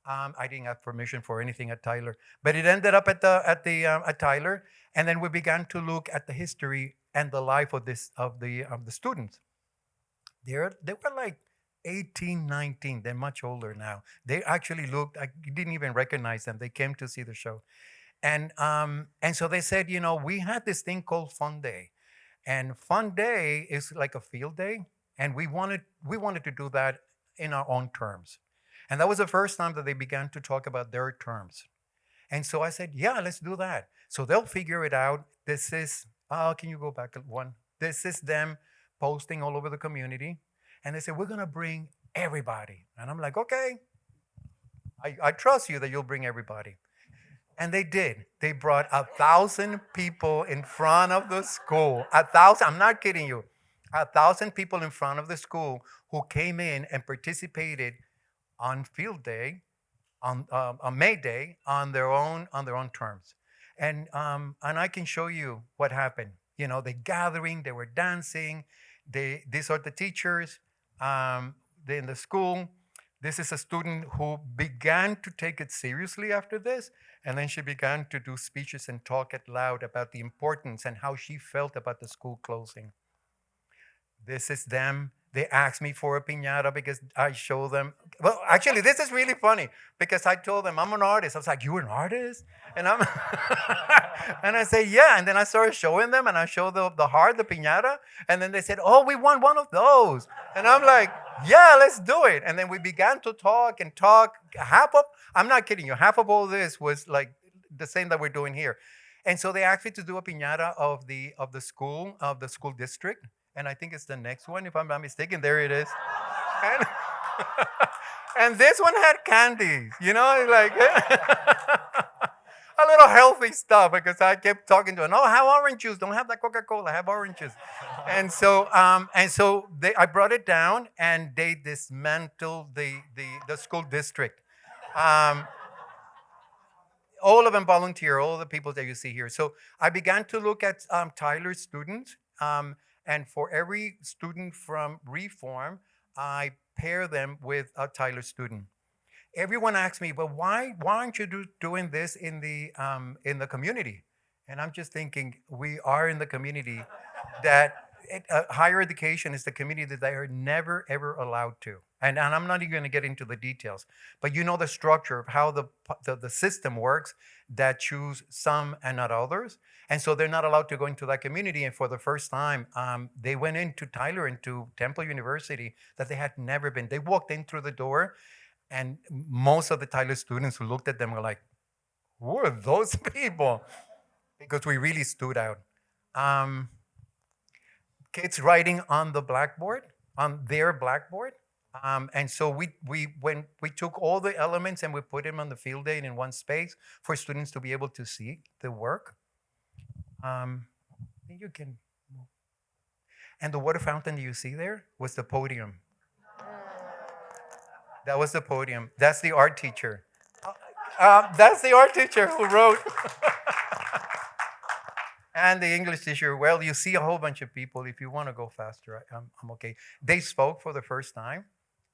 I didn't have permission for anything at Tyler, but it ended up at Tyler. And then we began to look at the history and the life of the students. They were like 18, 19. They're much older now. They actually looked. I didn't even recognize them. They came to see the show, and so they said, we had this thing called Fun Day. And Fun Day is like a field day, and we wanted to do that in our own terms. And that was the first time that they began to talk about their terms. And so I said, yeah, let's do that. So they'll figure it out. This is, can you go back one? This is them posting all over the community. And they said, we're going to bring everybody. And I'm like, okay, I trust you that you'll bring everybody. And they did. They brought 1,000 people in front of the school. 1,000, I'm not kidding you. 1,000 people in front of the school who came in and participated on field day, on May Day, on their own terms. And I can show you what happened. The gathering, they were dancing. These are the teachers in the school. This is a student who began to take it seriously after this, and then she began to do speeches and talk out loud about the importance and how she felt about the school closing. This is them. They asked me for a piñata because I show them. Well, actually, this is really funny because I told them I'm an artist. I was like, "You're an artist?" And and I say, "Yeah." And then I started showing them, and I showed the heart, the piñata, and then they said, "Oh, we want one of those." And I'm like, "Yeah, let's do it." And then we began to talk and talk. I'm not kidding you, half of all this was like the same that we're doing here. And so they asked me to do a piñata of the school district. And I think it's the next one, if I'm not mistaken. There it is. And, and this one had candies, like a little healthy stuff because I kept talking to her. No, have orange juice. Don't have that Coca-Cola. Have oranges. And so I brought it down and they dismantled the school district. All of them volunteer, all the people that you see here. So I began to look at Tyler's students. And for every student from Reform, I pair them with a Tyler student. Everyone asks me, but why aren't you doing this in the community? And I'm just thinking, we are in the community that higher education is the community that they are never, ever allowed to. And I'm not even going to get into the details. But the structure of how the system works that choose some and not others. And so they're not allowed to go into that community. And for the first time, they went into Tyler, into Temple University, that they had never been. They walked in through the door, and most of the Tyler students who looked at them were like, who are those people? Because we really stood out. Kids writing on the blackboard, on their blackboard. And so we took all the elements and we put them on the field day in one space for students to be able to see the work. You can move. And the water fountain that you see there was the podium. That was the podium. That's the art teacher. That's the art teacher who wrote. And the English teacher, well, you see a whole bunch of people. If you want to go faster, I'm okay. They spoke for the first time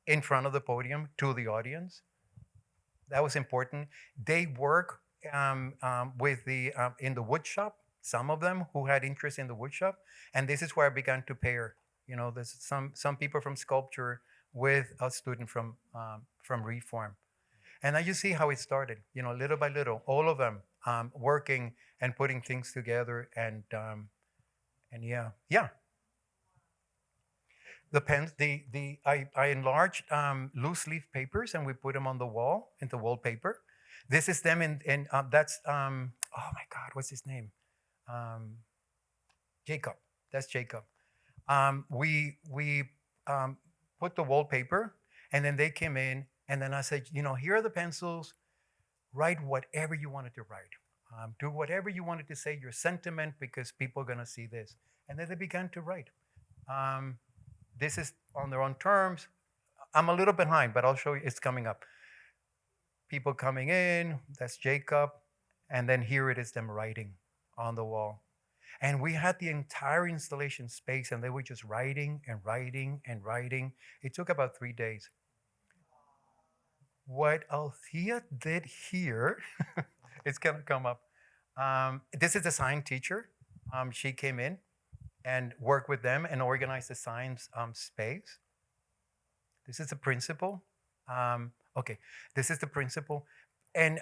in front of the podium to the audience. That was important. They work with the in the wood shop. Some of them who had interest in the wood shop, and this is where I began to pair. You know, there's some people from sculpture with a student from Reform, and now you see how it started. You know, little by little, all of them working and putting things together, and yeah. The pens, I enlarged loose leaf papers and we put them on the wall, into wallpaper. This is them that's, oh my God, what's his name? Jacob, that's Jacob. We put the wallpaper and then they came in and then I said, you know, here are the pencils, write whatever you wanted to write. Do whatever you wanted to say, your sentiment, because people are gonna see this. And then they began to write. This is on their own terms. I'm a little behind, but I'll show you, it's coming up. People coming in, that's Jacob, and then here it is them writing on the wall. And we had the entire installation space and they were just writing and writing and writing. It took about 3 days. What Althea did here, it's gonna come up. This is the science teacher. She came in and work with them and organize the science space. This is the principal. Okay, this is the principal. And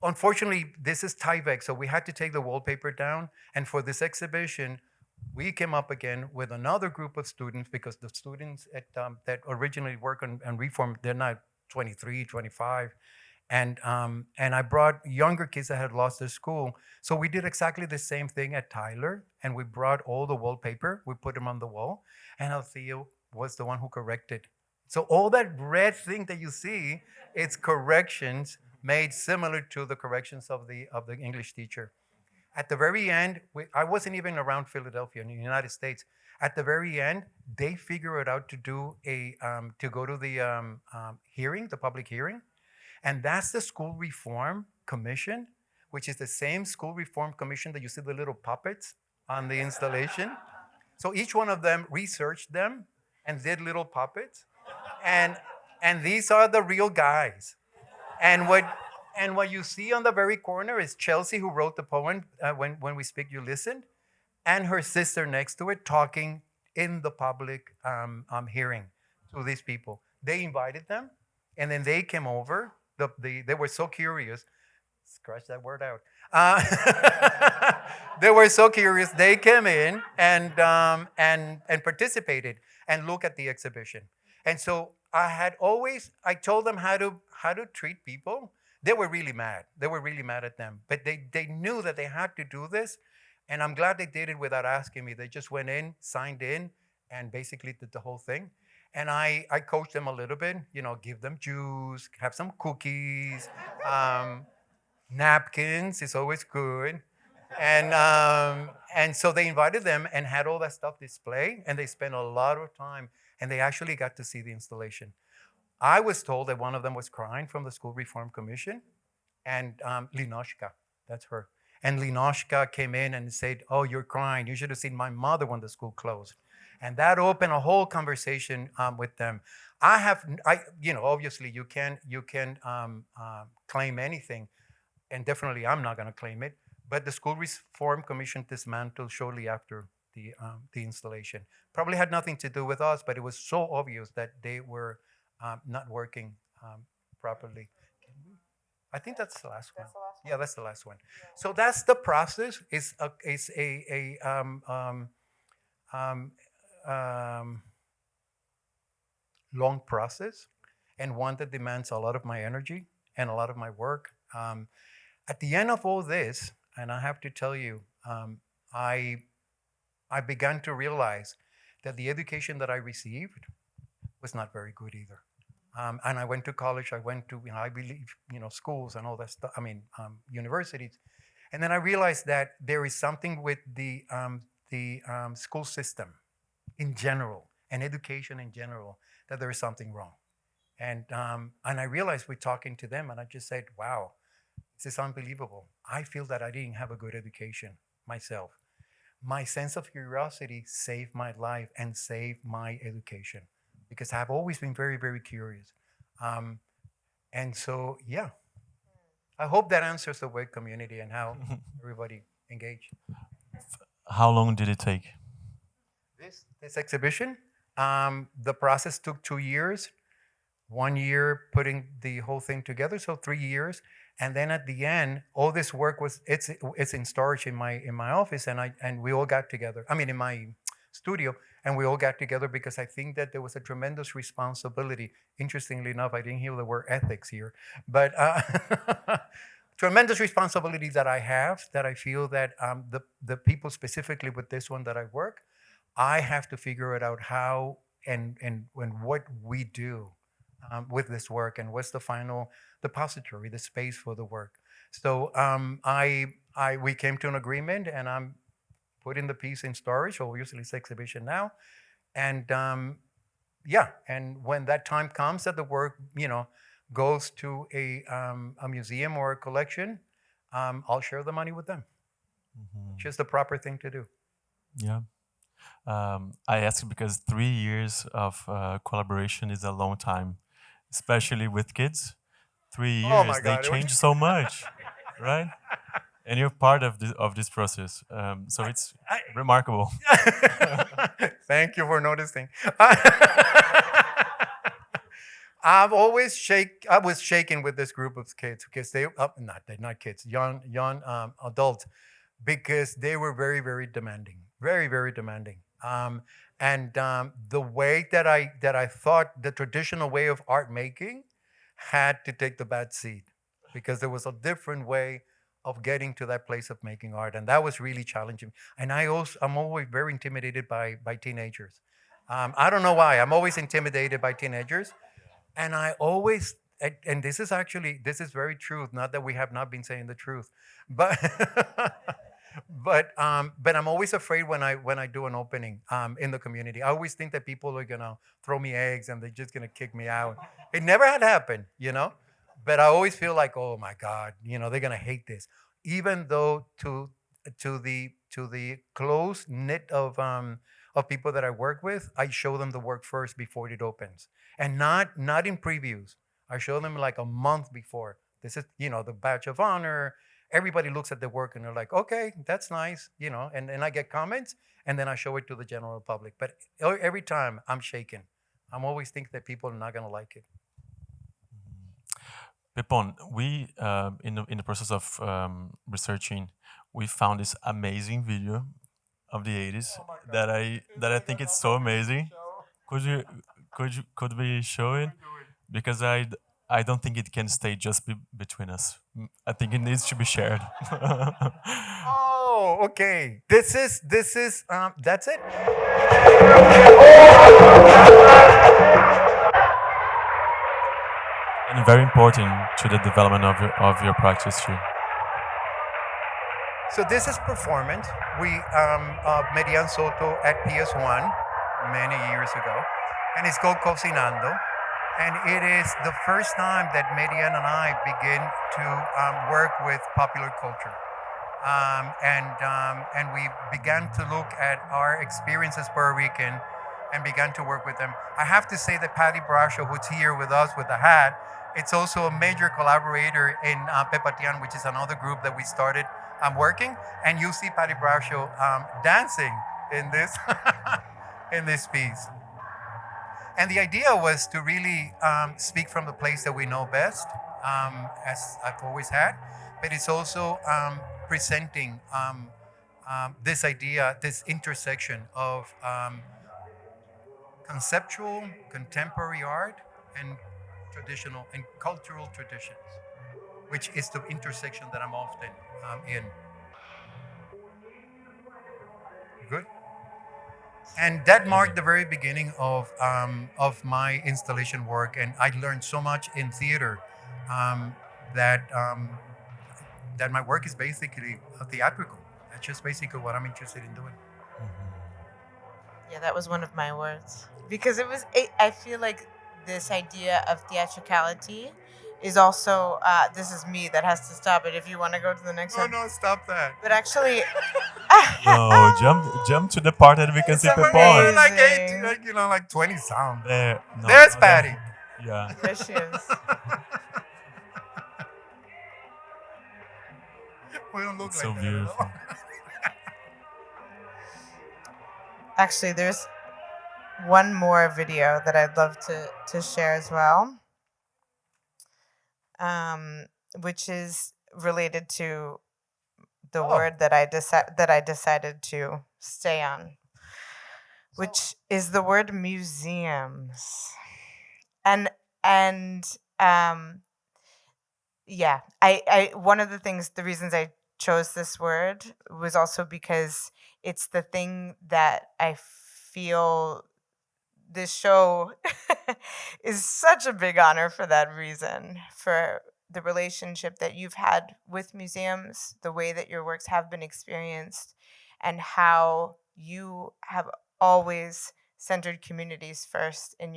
unfortunately, this is Tyvek, so we had to take the wallpaper down. And for this exhibition, we came up again with another group of students because the students that originally work on Reform, they're not 23, 25. And I brought younger kids that had lost their school. So we did exactly the same thing at Tyler, and we brought all the wallpaper, we put them on the wall, and Althea was the one who corrected. So all that red thing that you see, it's corrections made similar to the corrections of the English teacher. At the very end, I wasn't even around Philadelphia in the United States. At the very end, they figured out to do to go to the hearing, the public hearing. And that's the School Reform Commission, which is the same School Reform Commission that you see the little puppets on the installation. So each one of them researched them and did little puppets. And these are the real guys. And what you see on the very corner is Chelsea, who wrote the poem, When We Speak, You Listen, and her sister next to it talking in the public hearing to these people. They invited them, and then they came over. They were so curious. Scratch that word out. They were so curious. They came in and participated and looked at the exhibition. And so I told them how to treat people. They were really mad. They were really mad at them. But they knew that they had to do this. And I'm glad they did it without asking me. They just went in, signed in, and basically did the whole thing. And I coached them a little bit, you know, give them juice, have some cookies, napkins is always good. And so they invited them and had all that stuff displayed, and they spent a lot of time, and they actually got to see the installation. I was told that one of them was crying from the School Reform Commission, and Linoshka, that's her. And Linoshka came in and said, "Oh, you're crying. You should have seen my mother when the school closed." And that opened a whole conversation with them. Obviously you can claim anything, and definitely I'm not going to claim it. But the School Reform Commission dismantled shortly after the installation. Probably had nothing to do with us, but it was so obvious that they were not working properly. I think that's the last one. Yeah, that's the last one. So that's the process. It's a long process, and one that demands a lot of my energy and a lot of my work. At the end of all this, and I have to tell you, I began to realize that the education that I received was not very good either. And I went to college. I went to Ivy League, schools and all that stuff. Universities, and then I realized that there is something with the school system in general and education in general, that there is something wrong. And I realized we're talking to them, and I just said, wow, This is unbelievable. I feel that I didn't have a good education myself. My sense of curiosity saved my life and saved my education because I've always been very, very curious. And so, yeah, I hope that answers the word community and how everybody engaged. How long did it take? This exhibition, the process took 2 years. 1 year putting the whole thing together, so 3 years, and then at the end, all this work was it's in storage in my office, and we all got together. I mean, in my studio, and we all got together because I think that there was a tremendous responsibility. Interestingly enough, I didn't hear the word ethics here, but tremendous responsibility that I have. That I feel that the people specifically with this one that I work, I have to figure it out how and what we do. With this work and what's the final depository, the space for the work. So we came to an agreement, and I'm putting the piece in storage, or usually it's exhibition now, and and when that time comes that the work goes to a museum or a collection, I'll share the money with them. Just the proper thing to do. Yeah. I ask because 3 years of collaboration is a long time, especially with kids. 3 years, Oh my they God, change so much, right? And you're part of this process, so it's remarkable. Thank you for noticing. I was shaken with this group of kids because they're not kids, young adults, because they were very, very demanding, very, very demanding. The way that I thought the traditional way of art making had to take the back seat because there was a different way of getting to that place of making art, and that was really challenging. And I'm always very intimidated by teenagers. I don't know why. I'm always intimidated by teenagers, and I always and this is very true. Not that we have not been saying the truth, but. But I'm always afraid when I do an opening in the community. I always think that people are gonna throw me eggs and they're just gonna kick me out. It never had happened, But I always feel like, oh my God, they're gonna hate this. Even though to the close knit of people that I work with, I show them the work first before it opens, and not in previews. I show them like a month before. This is the badge of honor. Everybody looks at the work and they're like, okay, that's nice, and then I get comments and then I show it to the general public. But every time I'm shaken. I'm always thinking that people are not going to like it. Pepón, we, in the process of researching, we found this amazing video of the 80s that I think it's so amazing. Could we show it? Because I don't think it can stay just between us. I think it needs to be shared. Oh, okay. This is that's it. And very important to the development of your practice too. So this is performance. We Median Soto at PS1 many years ago, and it's called Cocinando. And it is the first time that Median and I begin to work with popular culture. And we began to look at our experience as Puerto Rican and began to work with them. I have to say that Patty Brasho, who's here with us with the hat, it's also a major collaborator in Pepatian, which is another group that we started working. And you see Patty Brasho dancing in this, in this piece. And the idea was to really speak from the place that we know best, as I've always had, but it's also presenting this idea, this intersection of conceptual, contemporary art and traditional and cultural traditions, which is the intersection that I'm often in. Good. And that marked the very beginning of my installation work, and I learned so much in theater that my work is basically theatrical. That's just basically what I'm interested in doing. Yeah, that was one of my words because I feel like this idea of theatricality is also, this is me that has to stop it if you want to go to the next one. No, stop that. But actually, No, jump to the part that we can see It's Pepón. Like amazing. 18, like 20 sound. There, no, There's no, Patty. Yeah. there she is. We don't look So like that at beautiful. all. Actually, there's one more video that I'd love to share as well, which is related to the word that I decided to stay on, which is the word museums. And yeah, I one of the reasons I chose this word was also because it's the thing that I feel this show is such a big honor for that reason, for the relationship that you've had with museums, the way that your works have been experienced, and how you have always centered communities first in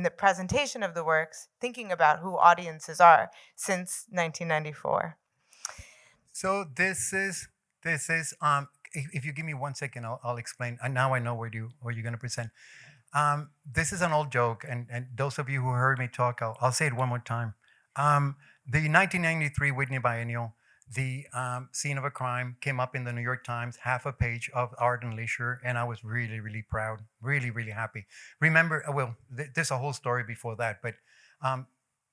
the presentation of the works, thinking about who audiences are since 1994. So this is if you give me 1 second, I'll explain. And now I know what you're going to present. This is an old joke, and those of you who heard me talk, I'll say it one more time. The 1993 Whitney Biennial, the scene of a crime came up in the New York Times, half a page of Art and Leisure, and I was really, really proud, really, really happy. Remember, there's a whole story before that, but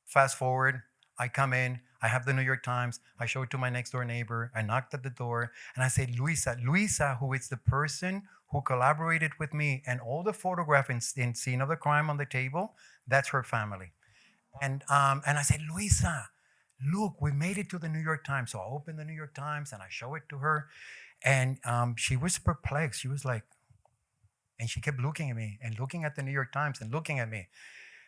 fast forward, I come in, I have the New York Times, I show it to my next door neighbor, I knocked at the door, and I say, Luisa, who is the person who collaborated with me, and all the photographs in scene of the crime on the table, that's her family. And I said, Luisa, look, we made it to the New York Times. So I open the New York Times and I show it to her. And she was perplexed. She was like, and she kept looking at me and looking at the New York Times and looking at me.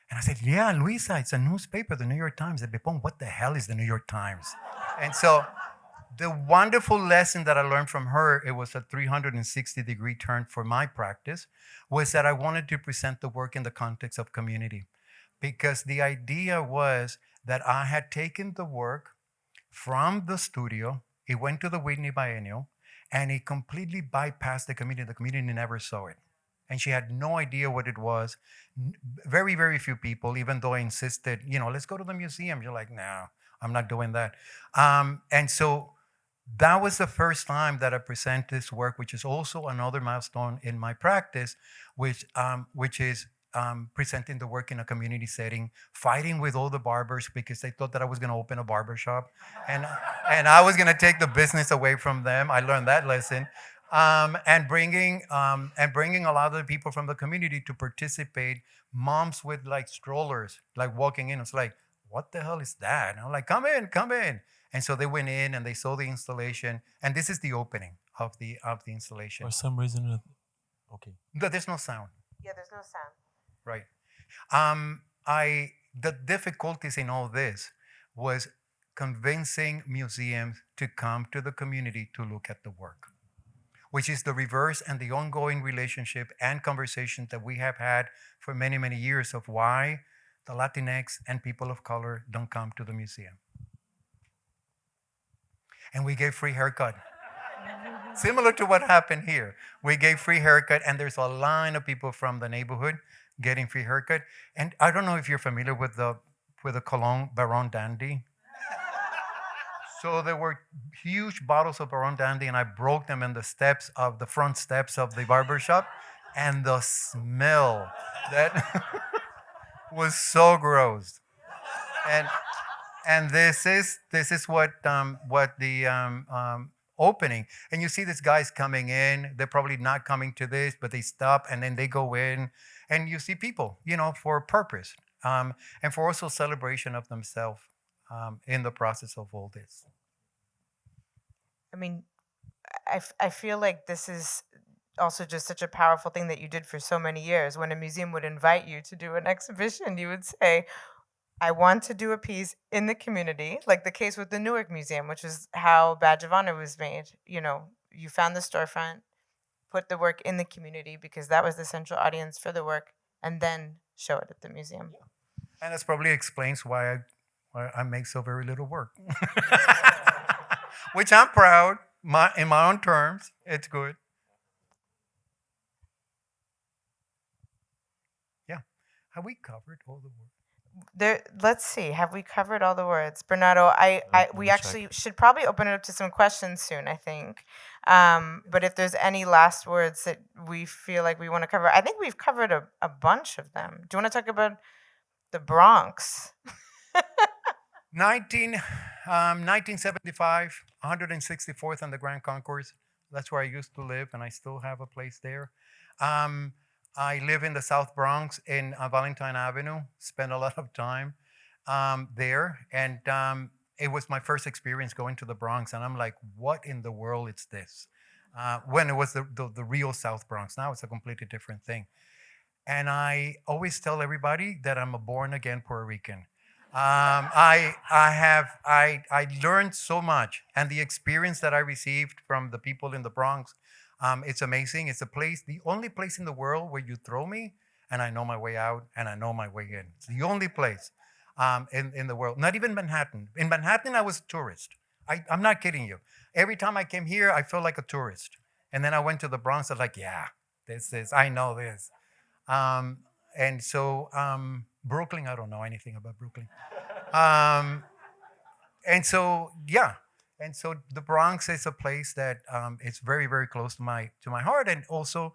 And I said, yeah, Luisa, it's a newspaper, the New York Times. I said, Pepón, what the hell is the New York Times? And so the wonderful lesson that I learned from her, it was a 360-degree turn for my practice, was that I wanted to present the work in the context of community. Because the idea was that I had taken the work from the studio, it went to the Whitney Biennial, and it completely bypassed the community. The community never saw it. And she had no idea what it was. Very, very few people, even though I insisted, let's go to the museum. You're like, no, I'm not doing that. And so that was the first time that I present this work, which is also another milestone in my practice, which is presenting the work in a community setting, fighting with all the barbers because they thought that I was going to open a barber shop, and I was going to take the business away from them. I learned that lesson, and bringing a lot of the people from the community to participate. Moms with like strollers, like walking in. It's like, what the hell is that? And I'm like, come in. And so they went in and they saw the installation, and this is the opening of the installation. For some reason, okay. There's no sound. Yeah, there's no sound. Right. The difficulties in all this was convincing museums to come to the community to look at the work, which is the reverse and the ongoing relationship and conversation that we have had for many, many years of why the Latinx and people of color don't come to the museum. And we gave free haircut. Similar to what happened here. We gave free haircut, and there's a line of people from the neighborhood getting free haircut. And I don't know if you're familiar with the cologne Baron Dandy. So there were huge bottles of Baron Dandy, and I broke them in the front steps of the barbershop, and the smell that was so gross. And this is what the opening. And you see these guys coming in. They're probably not coming to this, but they stop and then they go in. And you see people, for a purpose, and for also celebration of themselves in the process of all this. I mean, I feel like this is also just such a powerful thing that you did for so many years. When a museum would invite you to do an exhibition, you would say, I want to do a piece in the community, like the case with the Newark Museum, which is how Badge of Honor was made. You found the storefront, put the work in the community because that was the central audience for the work, and then show it at the museum. And that probably explains why I make so very little work, which I'm proud. In my own terms, it's good. Yeah. Have we covered all the words? Let's see. Have we covered all the words, Bernardo? We me actually check. should probably open it up to some questions soon, I think. But if there's any last words that we feel like we want to cover, I think we've covered a bunch of them. Do you want to talk about the Bronx? 1975, 164th on the Grand Concourse. That's where I used to live, and I still have a place there. I live in the South Bronx in Valentine Avenue. Spent a lot of time there, and it was my first experience going to the Bronx, and I'm like, what in the world is this? When it was the real South Bronx. Now it's a completely different thing. And I always tell everybody that I'm a born again Puerto Rican. I learned so much, and the experience that I received from the people in the Bronx, it's amazing. It's the only place in the world where you throw me, and I know my way out, and I know my way in. It's the only place in the world. Not even Manhattan. In Manhattan, I was a tourist. I'm not kidding you. Every time I came here, I felt like a tourist. And then I went to the Bronx. I was like, yeah, I know this. And so Brooklyn, I don't know anything about Brooklyn. And so, yeah. And so the Bronx is a place that is very, very close to my heart. And also,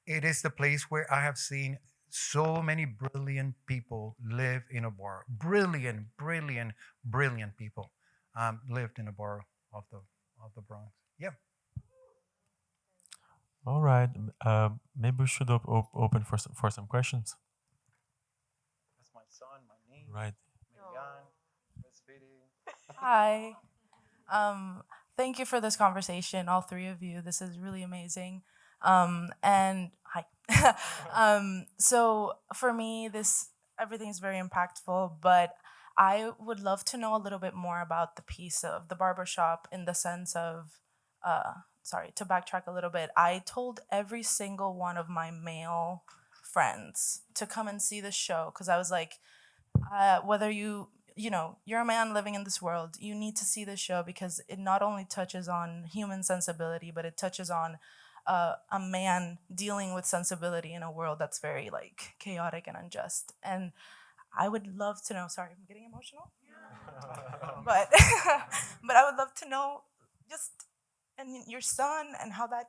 it is the place where I have seen so many brilliant people live in a borough. Brilliant people lived in a borough of the Bronx. Yeah. All right. Maybe we should open for some questions. That's my son, my niece. Right. Marianne, breastfeeding. Hi. Thank you for this conversation, all three of you. This is really amazing. And hi. So for me, everything is very impactful, but I would love to know a little bit more about the piece of the barbershop in the sense of, sorry, to backtrack a little bit. I told every single one of my male friends to come and see the show because I was like, whether you're a man living in this world, you need to see this show because it not only touches on human sensibility, but it touches on a man dealing with sensibility in a world that's very like chaotic and unjust. And I would love to know, sorry, I'm getting emotional, but but I would love to know just and your son and how that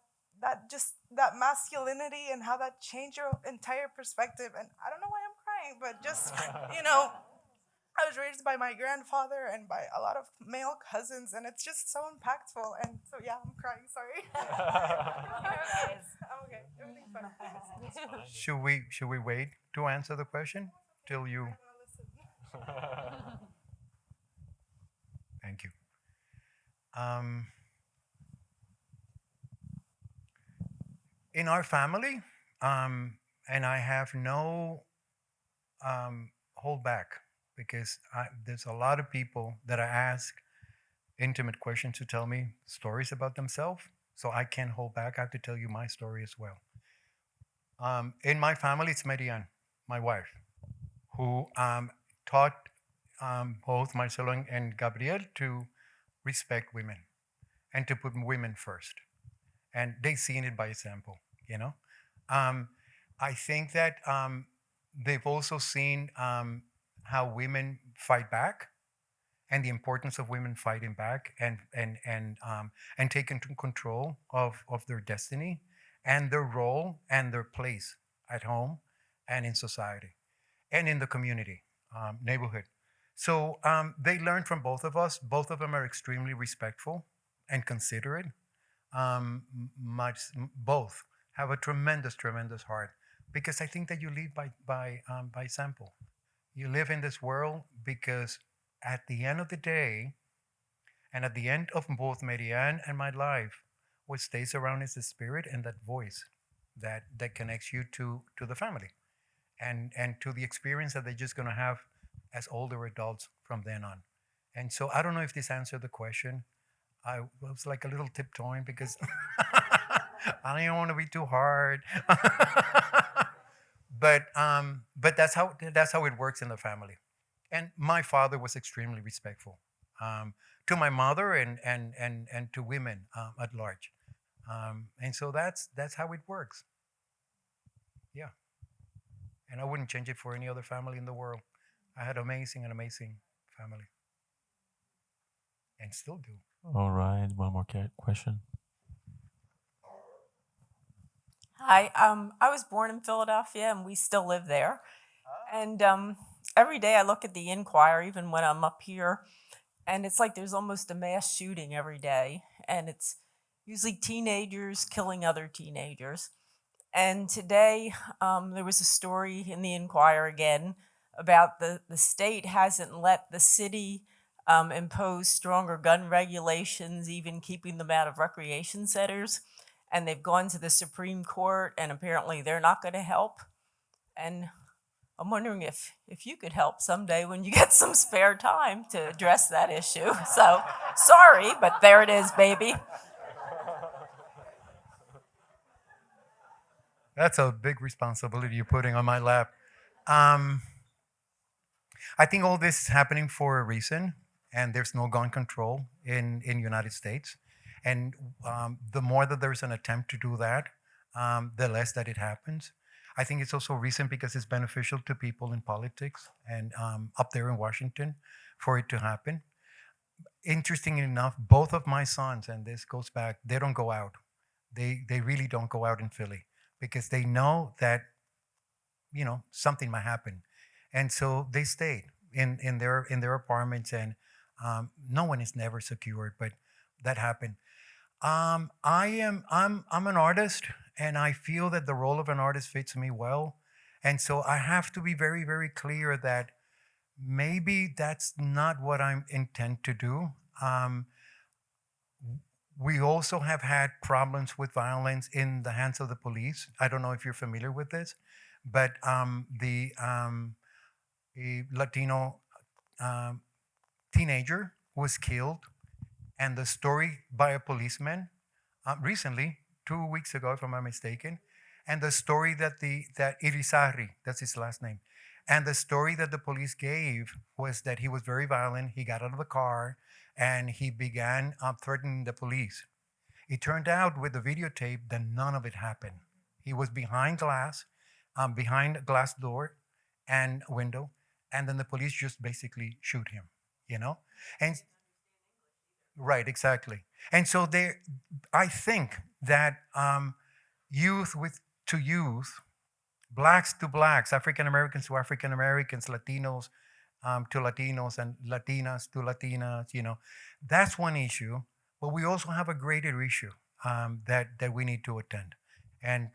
masculinity and how that changed your entire perspective. And I don't know why I'm crying, but just I was raised by my grandfather and by a lot of male cousins, and it's just so impactful. And so, yeah, I'm crying. Sorry. I'm okay. Everything's fine. Should we wait to answer the question till you? Thank you. In our family, and I have no hold back. Because there's a lot of people that I ask intimate questions to tell me stories about themselves. So I can't hold back. I have to tell you my story as well. In my family, it's Marianne, my wife, who taught both Marcelo and Gabriel to respect women and to put women first. And they've seen it by example, I think that they've also seen how women fight back and the importance of women fighting back and taking control of their destiny and their role and their place at home and in society and in the community, neighborhood. So they learned from both of us. Both of them are extremely respectful and considerate. Both have a tremendous heart because I think that you live by example. You live in this world because at the end of the day, and at the end of both Marianne and my life, what stays around is the spirit and that voice that connects you to the family and to the experience that they're just going to have as older adults from then on. And so I don't know if this answered the question. I was like a little tiptoeing because I don't want to be too hard. But that's how it works in the family, And my father was extremely respectful to my mother and to women at large. And so that's how it works. Yeah. And I wouldn't change it for any other family in the world. I had an amazing family. And still do. All right, one more question. Hi, I was born in Philadelphia and we still live there. And every day I look at the Inquirer, even when I'm up here, and it's like there's almost a mass shooting every day. And it's usually teenagers killing other teenagers. And today there was a story in the Inquirer again about the state hasn't let the city impose stronger gun regulations, even keeping them out of recreation centers. And they've gone to the Supreme Court, and apparently they're not going to help. And I'm wondering if you could help someday when you get some spare time to address that issue. So, sorry, but there it is, baby. That's a big responsibility you're putting on my lap. I think all this is happening for a reason, and there's no gun control in the United States. And the more that there's an attempt to do that, the less that it happens. I think it's also recent because it's beneficial to people in politics and up there in Washington for it to happen. Interestingly enough, both of my sons, and this goes back, they don't go out. They really don't go out in Philly because they know that, something might happen. And so they stayed in their apartments, and no one is never secured, but that happened. I'm an artist, and I feel that the role of an artist fits me well. And so I have to be very, very clear that maybe that's not what I intend to do. We also have had problems with violence in the hands of the police. I don't know if you're familiar with this, but the Latino teenager was killed, and the story by a policeman recently, 2 weeks ago, if I'm not mistaken, and the story that Irizarry, that's his last name, and the story that the police gave was that he was very violent. He got out of the car and he began threatening the police. It turned out with the videotape that none of it happened. He was behind behind a glass door and window, and then the police just basically shoot him, And right, exactly. And so I think that youth to youth, blacks to blacks, African Americans to African Americans, Latinos to Latinos, and Latinas to Latinas, that's one issue. But we also have a greater issue that we need to attend, and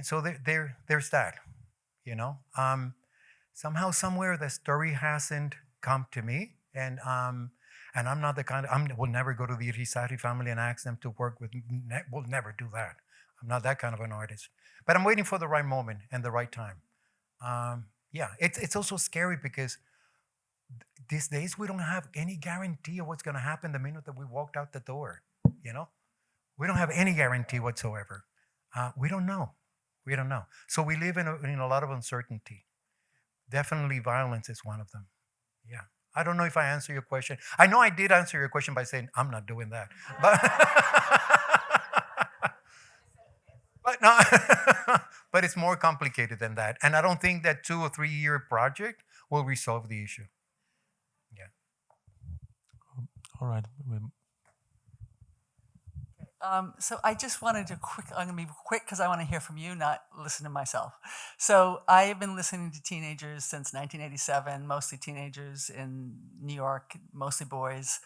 so there's that, Somehow, somewhere, the story hasn't come to me, and I'm not the kind of, will never go to the Irizarry family and ask them to work with. We'll never do that. I'm not that kind of an artist. But I'm waiting for the right moment and the right time. It's also scary because these days we don't have any guarantee of what's going to happen the minute that we walked out the door. We don't have any guarantee whatsoever. We don't know. So we live in a lot of uncertainty. Definitely, violence is one of them. Yeah. I don't know if I answer your question. I know I did answer your question by saying I'm not doing that, but no. But it's more complicated than that, and I don't think that 2 or 3 year project will resolve the issue. Yeah. All right. So I just wanted to I'm going to be quick because I want to hear from you, not listen to myself. So I have been listening to teenagers since 1987, mostly teenagers in New York, mostly boys.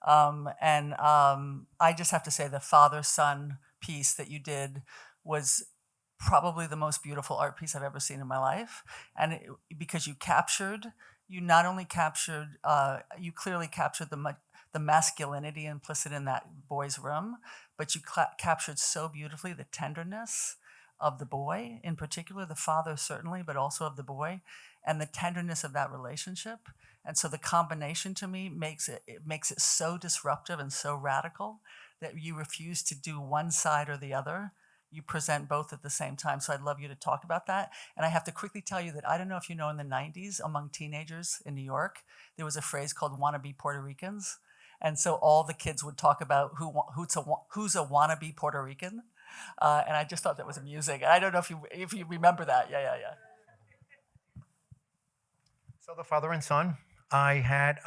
I just have to say the father-son piece that you did was probably the most beautiful art piece I've ever seen in my life. And because you not only captured, you clearly captured the masculinity implicit in that boy's room, but you captured so beautifully the tenderness of the boy, in particular, the father certainly, but also of the boy, and the tenderness of that relationship. And so the combination to me makes it so disruptive and so radical that you refuse to do one side or the other. you present both at the same time. So I'd love you to talk about that. And I have to quickly tell you that I don't know if you know, in the 90s, among teenagers in New York, there was a phrase called wannabe Puerto Ricans. And so all the kids would talk about who's a wannabe Puerto Rican. And I just thought that was amusing. And I don't know if you remember that. Yeah. So the father and son, I had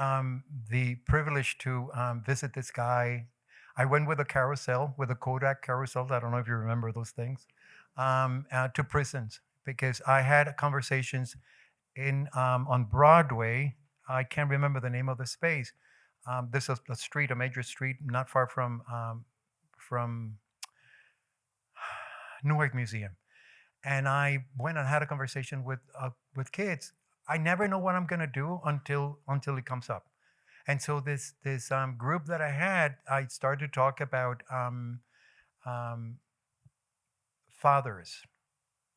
the privilege to visit this guy. I went with a carousel, with a Kodak carousel. I don't know if you remember those things, to prisons because I had conversations on Broadway. I can't remember the name of the space. This is a street, a major street, not far from Newark Museum. And I went and had a conversation with kids. I never know what I'm gonna do until it comes up. And so this group that I had, I started to talk about fathers,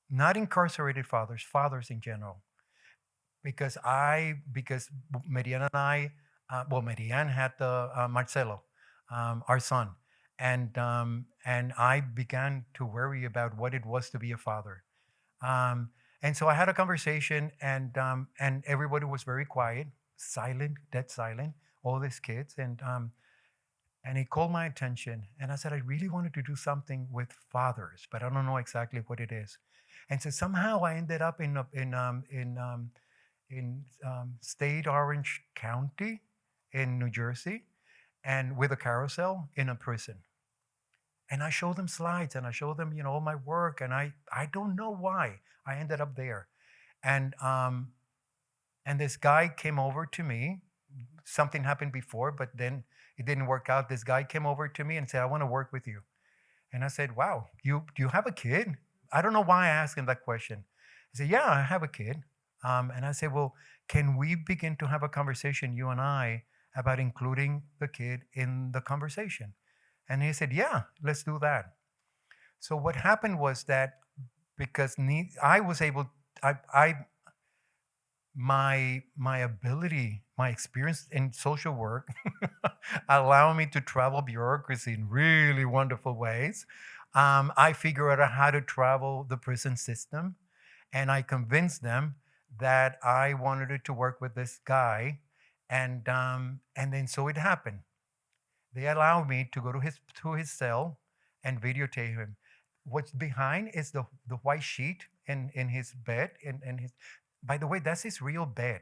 not incarcerated fathers, fathers in general. Because Marianne and I, Marianne had Marcelo, our son, and I began to worry about what it was to be a father. And so I had a conversation, and everybody was very quiet, silent, dead silent, all these kids, and it called my attention, and I said I really wanted to do something with fathers, but I don't know exactly what it is. And so somehow I ended up in State Orange County in New Jersey, and with a carousel in a prison. And I showed them slides, and I showed them, all my work, and I don't know why I ended up there. And this guy came over to me. Something happened before, but then it didn't work out. This guy came over to me and said, I want to work with you. And I said, wow, do you have a kid? I don't know why I asked him that question. He said, yeah, I have a kid. And I said, well, can we begin to have a conversation, you and I, about including the kid in the conversation? And he said, yeah, let's do that. So what happened was that because I was able, my ability, my experience in social work allow me to travel bureaucracy in really wonderful ways. I figured out how to travel the prison system, and I convinced them that I wanted to work with this guy, and then so it happened. They allowed me to go to his cell and videotape him. What's behind is the white sheet in his bed, and his. By the way, that's his real bed.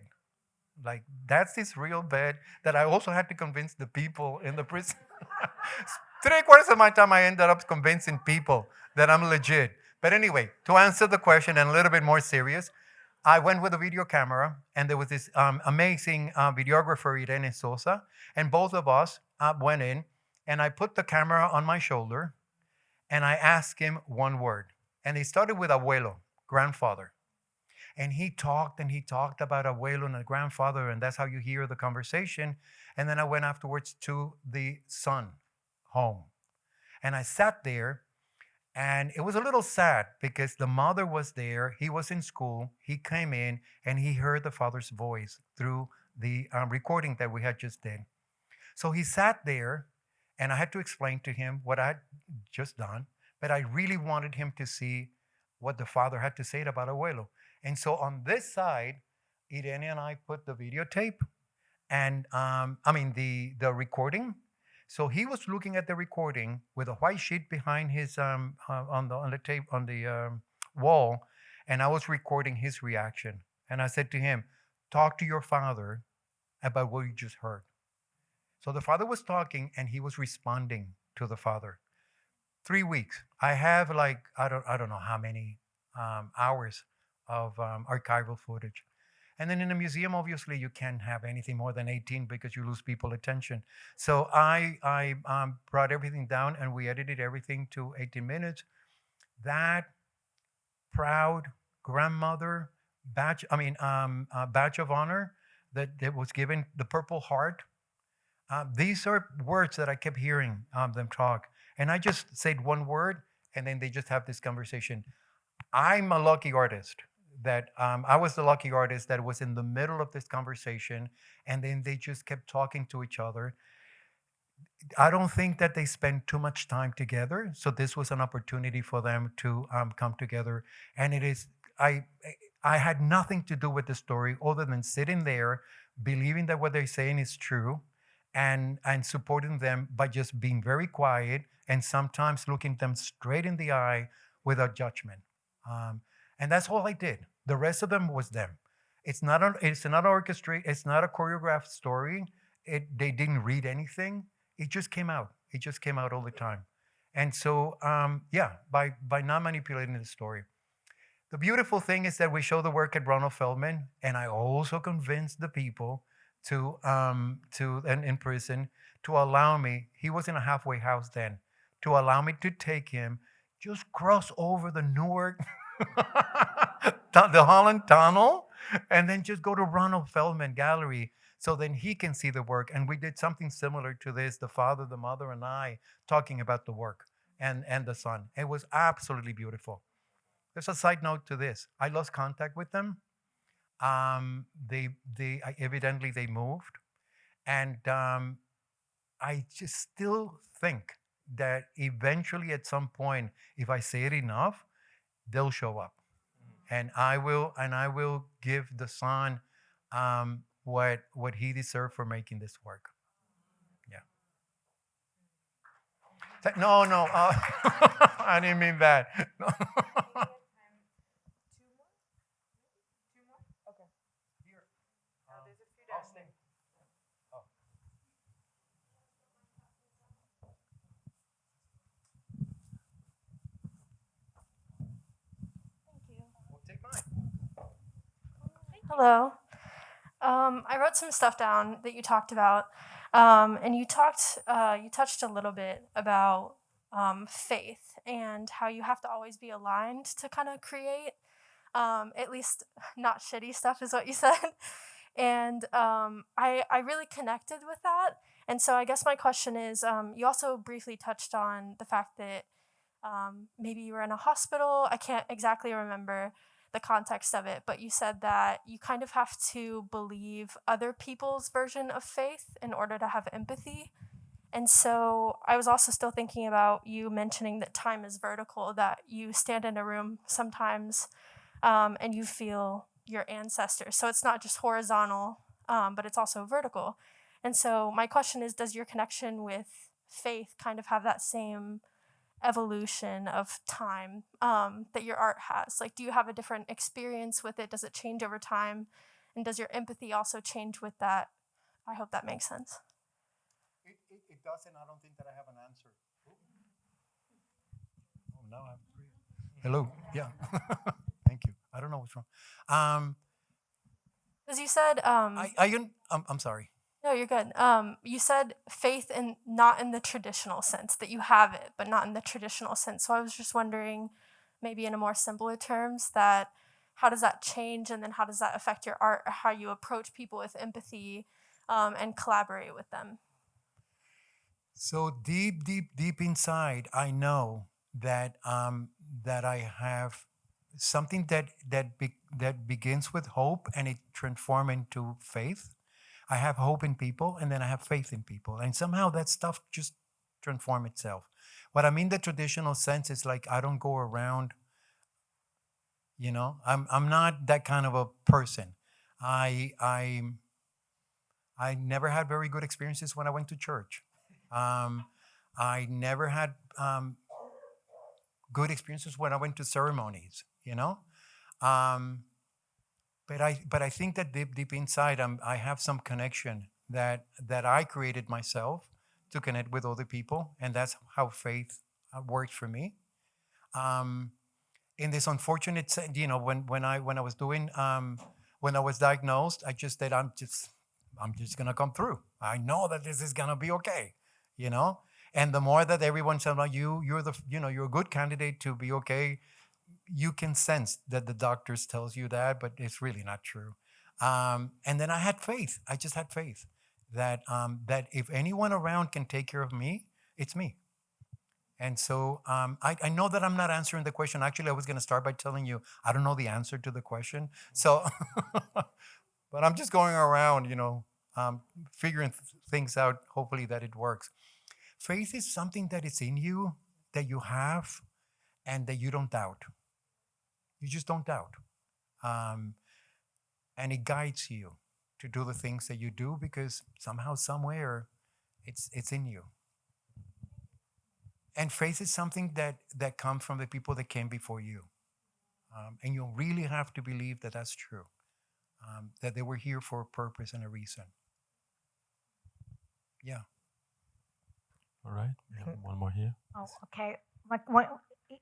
Like, that's his real bed that I also had to convince the people in the prison. 3/4 of my time I ended up convincing people that I'm legit. But anyway, to answer the question and a little bit more serious, I went with a video camera, and there was this amazing videographer, Irene Sosa, and both of us went in, and I put the camera on my shoulder, and I asked him one word. And he started with abuelo, grandfather. And he talked about abuelo and a grandfather, and that's how you hear the conversation. And then I went afterwards to the son home. And I sat there, and it was a little sad because the mother was there. He was in school. He came in, and he heard the father's voice through the recording that we had just did. So he sat there, and I had to explain to him what I had just done, but I really wanted him to see what the father had to say about abuelo. And so on this side, Irene and I put the videotape, and the recording. So he was looking at the recording with a white sheet behind his on the tape on the wall, and I was recording his reaction. And I said to him, "Talk to your father about what you just heard." So the father was talking, and he was responding to the father. 3 weeks. I have I don't know how many hours of archival footage. And then in a museum, obviously, you can't have anything more than 18 because you lose people's attention. So I brought everything down, and we edited everything to 18 minutes. That proud grandmother badge of honor that was given, the Purple Heart. These are words that I kept hearing them talk. And I just said one word, and then they just have this conversation. I'm a lucky artist that I was the lucky artist that was in the middle of this conversation, and then they just kept talking to each other. I don't think that they spend too much time together. So this was an opportunity for them to come together. And it is, I had nothing to do with the story other than sitting there, believing that what they're saying is true, and supporting them by just being very quiet and sometimes looking them straight in the eye without judgment. Um, and that's all I did. The rest of them was them. It's not orchestrated. It's not a choreographed story. They didn't read anything. It just came out. It just came out all the time. And so, yeah, by not manipulating the story. The beautiful thing is that we show the work at Ronald Feldman, and I also convinced the people and in prison to allow me. He was in a halfway house then. To allow me to take him, just cross over the Newark, the Holland Tunnel, and then just go to Ronald Feldman Gallery so then he can see the work. And we did something similar to this, the father, the mother, and I talking about the work and the son. It was absolutely beautiful. There's a side note to this. I lost contact with them. Evidently they moved. And I just still think that eventually at some point, if I say it enough, they'll show up. And I will give the son what he deserved for making this work. Yeah. No, I didn't mean that. No. Hello. I wrote some stuff down that you talked about, and you touched a little bit about faith and how you have to always be aligned to kind of create, at least not shitty stuff is what you said, and I really connected with that, and so I guess my question is, you also briefly touched on the fact that maybe you were in a hospital. I can't exactly remember the context of it, but you said that you kind of have to believe other people's version of faith in order to have empathy. And so I was also still thinking about you mentioning that time is vertical, that you stand in a room sometimes and you feel your ancestors. So it's not just horizontal, but it's also vertical. And so my question is, does your connection with faith kind of have that same evolution of time that your art has? Like, do you have a different experience with it? Does it change over time? And does your empathy also change with that? I hope that makes sense. It does, and I don't think that I have an answer. Oh, no, I'm free. Hello. Yeah. Thank you. I don't know what's wrong. Because you said, I'm sorry. no, you're good. You said faith in not in the traditional sense, that you have it, but not in the traditional sense. So I was just wondering, maybe in a more simpler terms, that how does that change, and then how does that affect your art, or how you approach people with empathy and collaborate with them? So deep inside, I know that that I have something that begins with hope and it transforms into faith. I have hope in people, and then I have faith in people, and somehow that stuff just transforms itself. What I mean the traditional sense is like I don't go around. I'm not that kind of a person. I never had very good experiences when I went to church. I never had good experiences when I went to ceremonies. But I think that deep inside, I have some connection that I created myself to connect with other people, and that's how faith works for me. In this unfortunate, when I was doing when I was diagnosed, I just said I'm just gonna come through. I know that this is gonna be okay, And the more that everyone said, "Well, you're a good candidate to be okay," you can sense that the doctors tells you that, but it's really not true. And then I had faith. I just had faith that that if anyone around can take care of me, it's me. And so I know that I'm not answering the question. Actually, I was going to start by telling you I don't know the answer to the question. So, but I'm just going around, figuring things out. Hopefully that it works. Faith is something that is in you, that you have, and that you don't doubt. You just don't doubt. And it guides you to do the things that you do because somehow, somewhere, it's in you. And faith is something that comes from the people that came before you. And you really have to believe that that's true, that they were here for a purpose and a reason. Yeah. All right. We have one more here. Oh, okay. What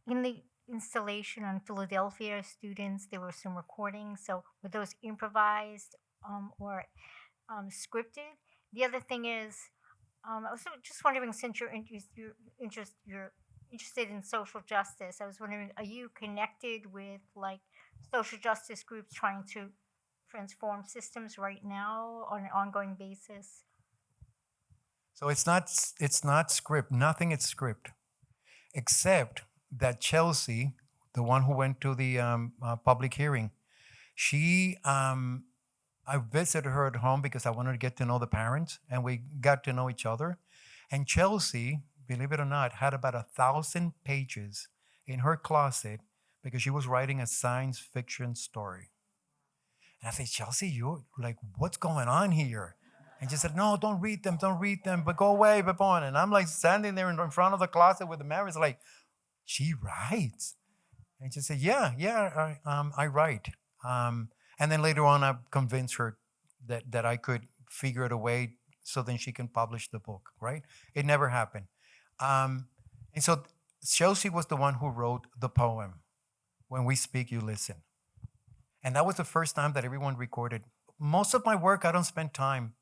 in the installation on Philadelphia students, there were some recordings. So were those improvised or scripted? The other thing is, I was just wondering, since you're interested in social justice, I was wondering, are you connected with like social justice groups trying to transform systems right now on an ongoing basis? So it's not script. Nothing is script, except that Chelsea, the one who went to the public hearing, she I visited her at home because I wanted to get to know the parents, and we got to know each other. And Chelsea, believe it or not, had about 1,000 pages in her closet because she was writing a science fiction story. And I said, Chelsea, you like, what's going on here? And she said, no, don't read them, but go away, Pepón. And I'm like standing there in front of the closet with the mirrors, like, she writes. And she said, yeah, I write. And then later on, I convinced her that I could figure out a way so then she can publish the book, right? It never happened. And so Chelsea was the one who wrote the poem, When We Speak, You Listen. And that was the first time that everyone recorded. Most of my work, I don't spend time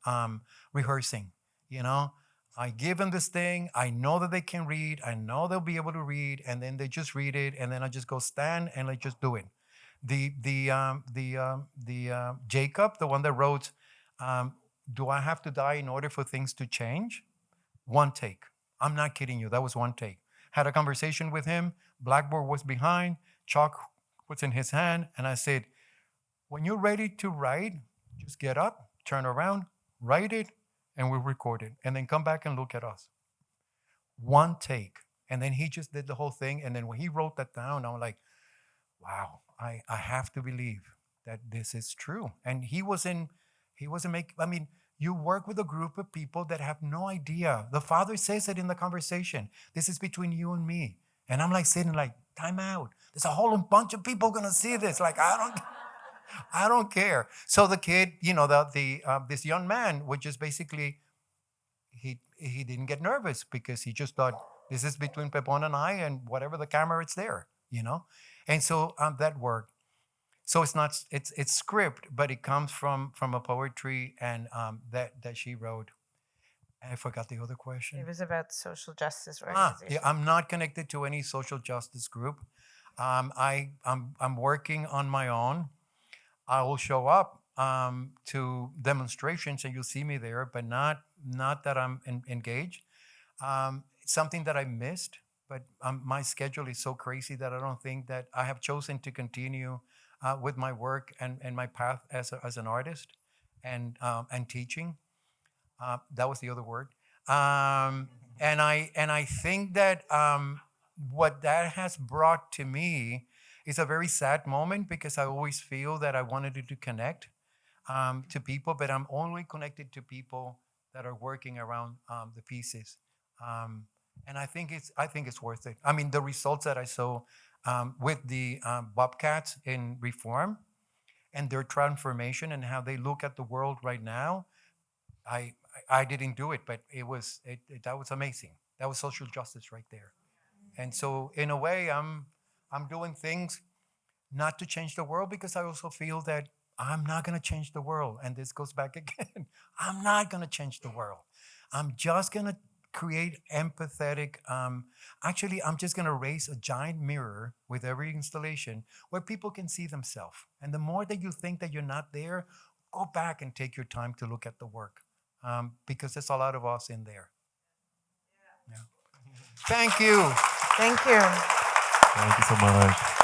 rehearsing, you know? I give them this thing. I know that they can read. I know they'll be able to read. And then they just read it. And then I just go stand and I just do it. Jacob, the one that wrote, do I have to die in order for things to change? One take. I'm not kidding you. That was one take. Had a conversation with him. Blackboard was behind. Chalk was in his hand. And I said, when you're ready to write, just get up, turn around, write it, and we'll record it. And then come back and look at us. One take. And then he just did the whole thing. And then when he wrote that down, I'm like, wow, I have to believe that this is true. And he wasn't making, I mean, you work with a group of people that have no idea. The father says it in the conversation. This is between you and me. And I'm like sitting like, time out. There's a whole bunch of people gonna see this. Like, I don't care. So the kid, you know, this young man would just basically, he didn't get nervous because he just thought, this is between Pepón and I, and whatever the camera, it's there, you know? And so that worked. So it's script, but it comes from a poetry and that she wrote. I forgot the other question. It was about social justice organization. Yeah, I'm not connected to any social justice group. I'm working on my own. I will show up to demonstrations and you'll see me there, but not that I'm engaged. It's something that I missed, but my schedule is so crazy that I don't think that I have chosen to continue with my work and my path as an artist and teaching. That was the other word. And I think that what that has brought to me is a very sad moment because I always feel that I wanted to connect to people, but I'm only connected to people that are working around the pieces. And I think it's worth it. I mean, the results that I saw with the Bobcats in Reform and their transformation and how they look at the world right now, I didn't do it, but that was amazing. That was social justice right there. And so in a way, I'm doing things not to change the world because I also feel that I'm not going to change the world. And this goes back again. I'm not going to change the world. I'm just going to create empathetic. Actually, I'm just going to raise a giant mirror with every installation where people can see themselves. And the more that you think that you're not there, go back and take your time to look at the work because there's a lot of us in there. Yeah. Thank you. Thank you. Thank you so much.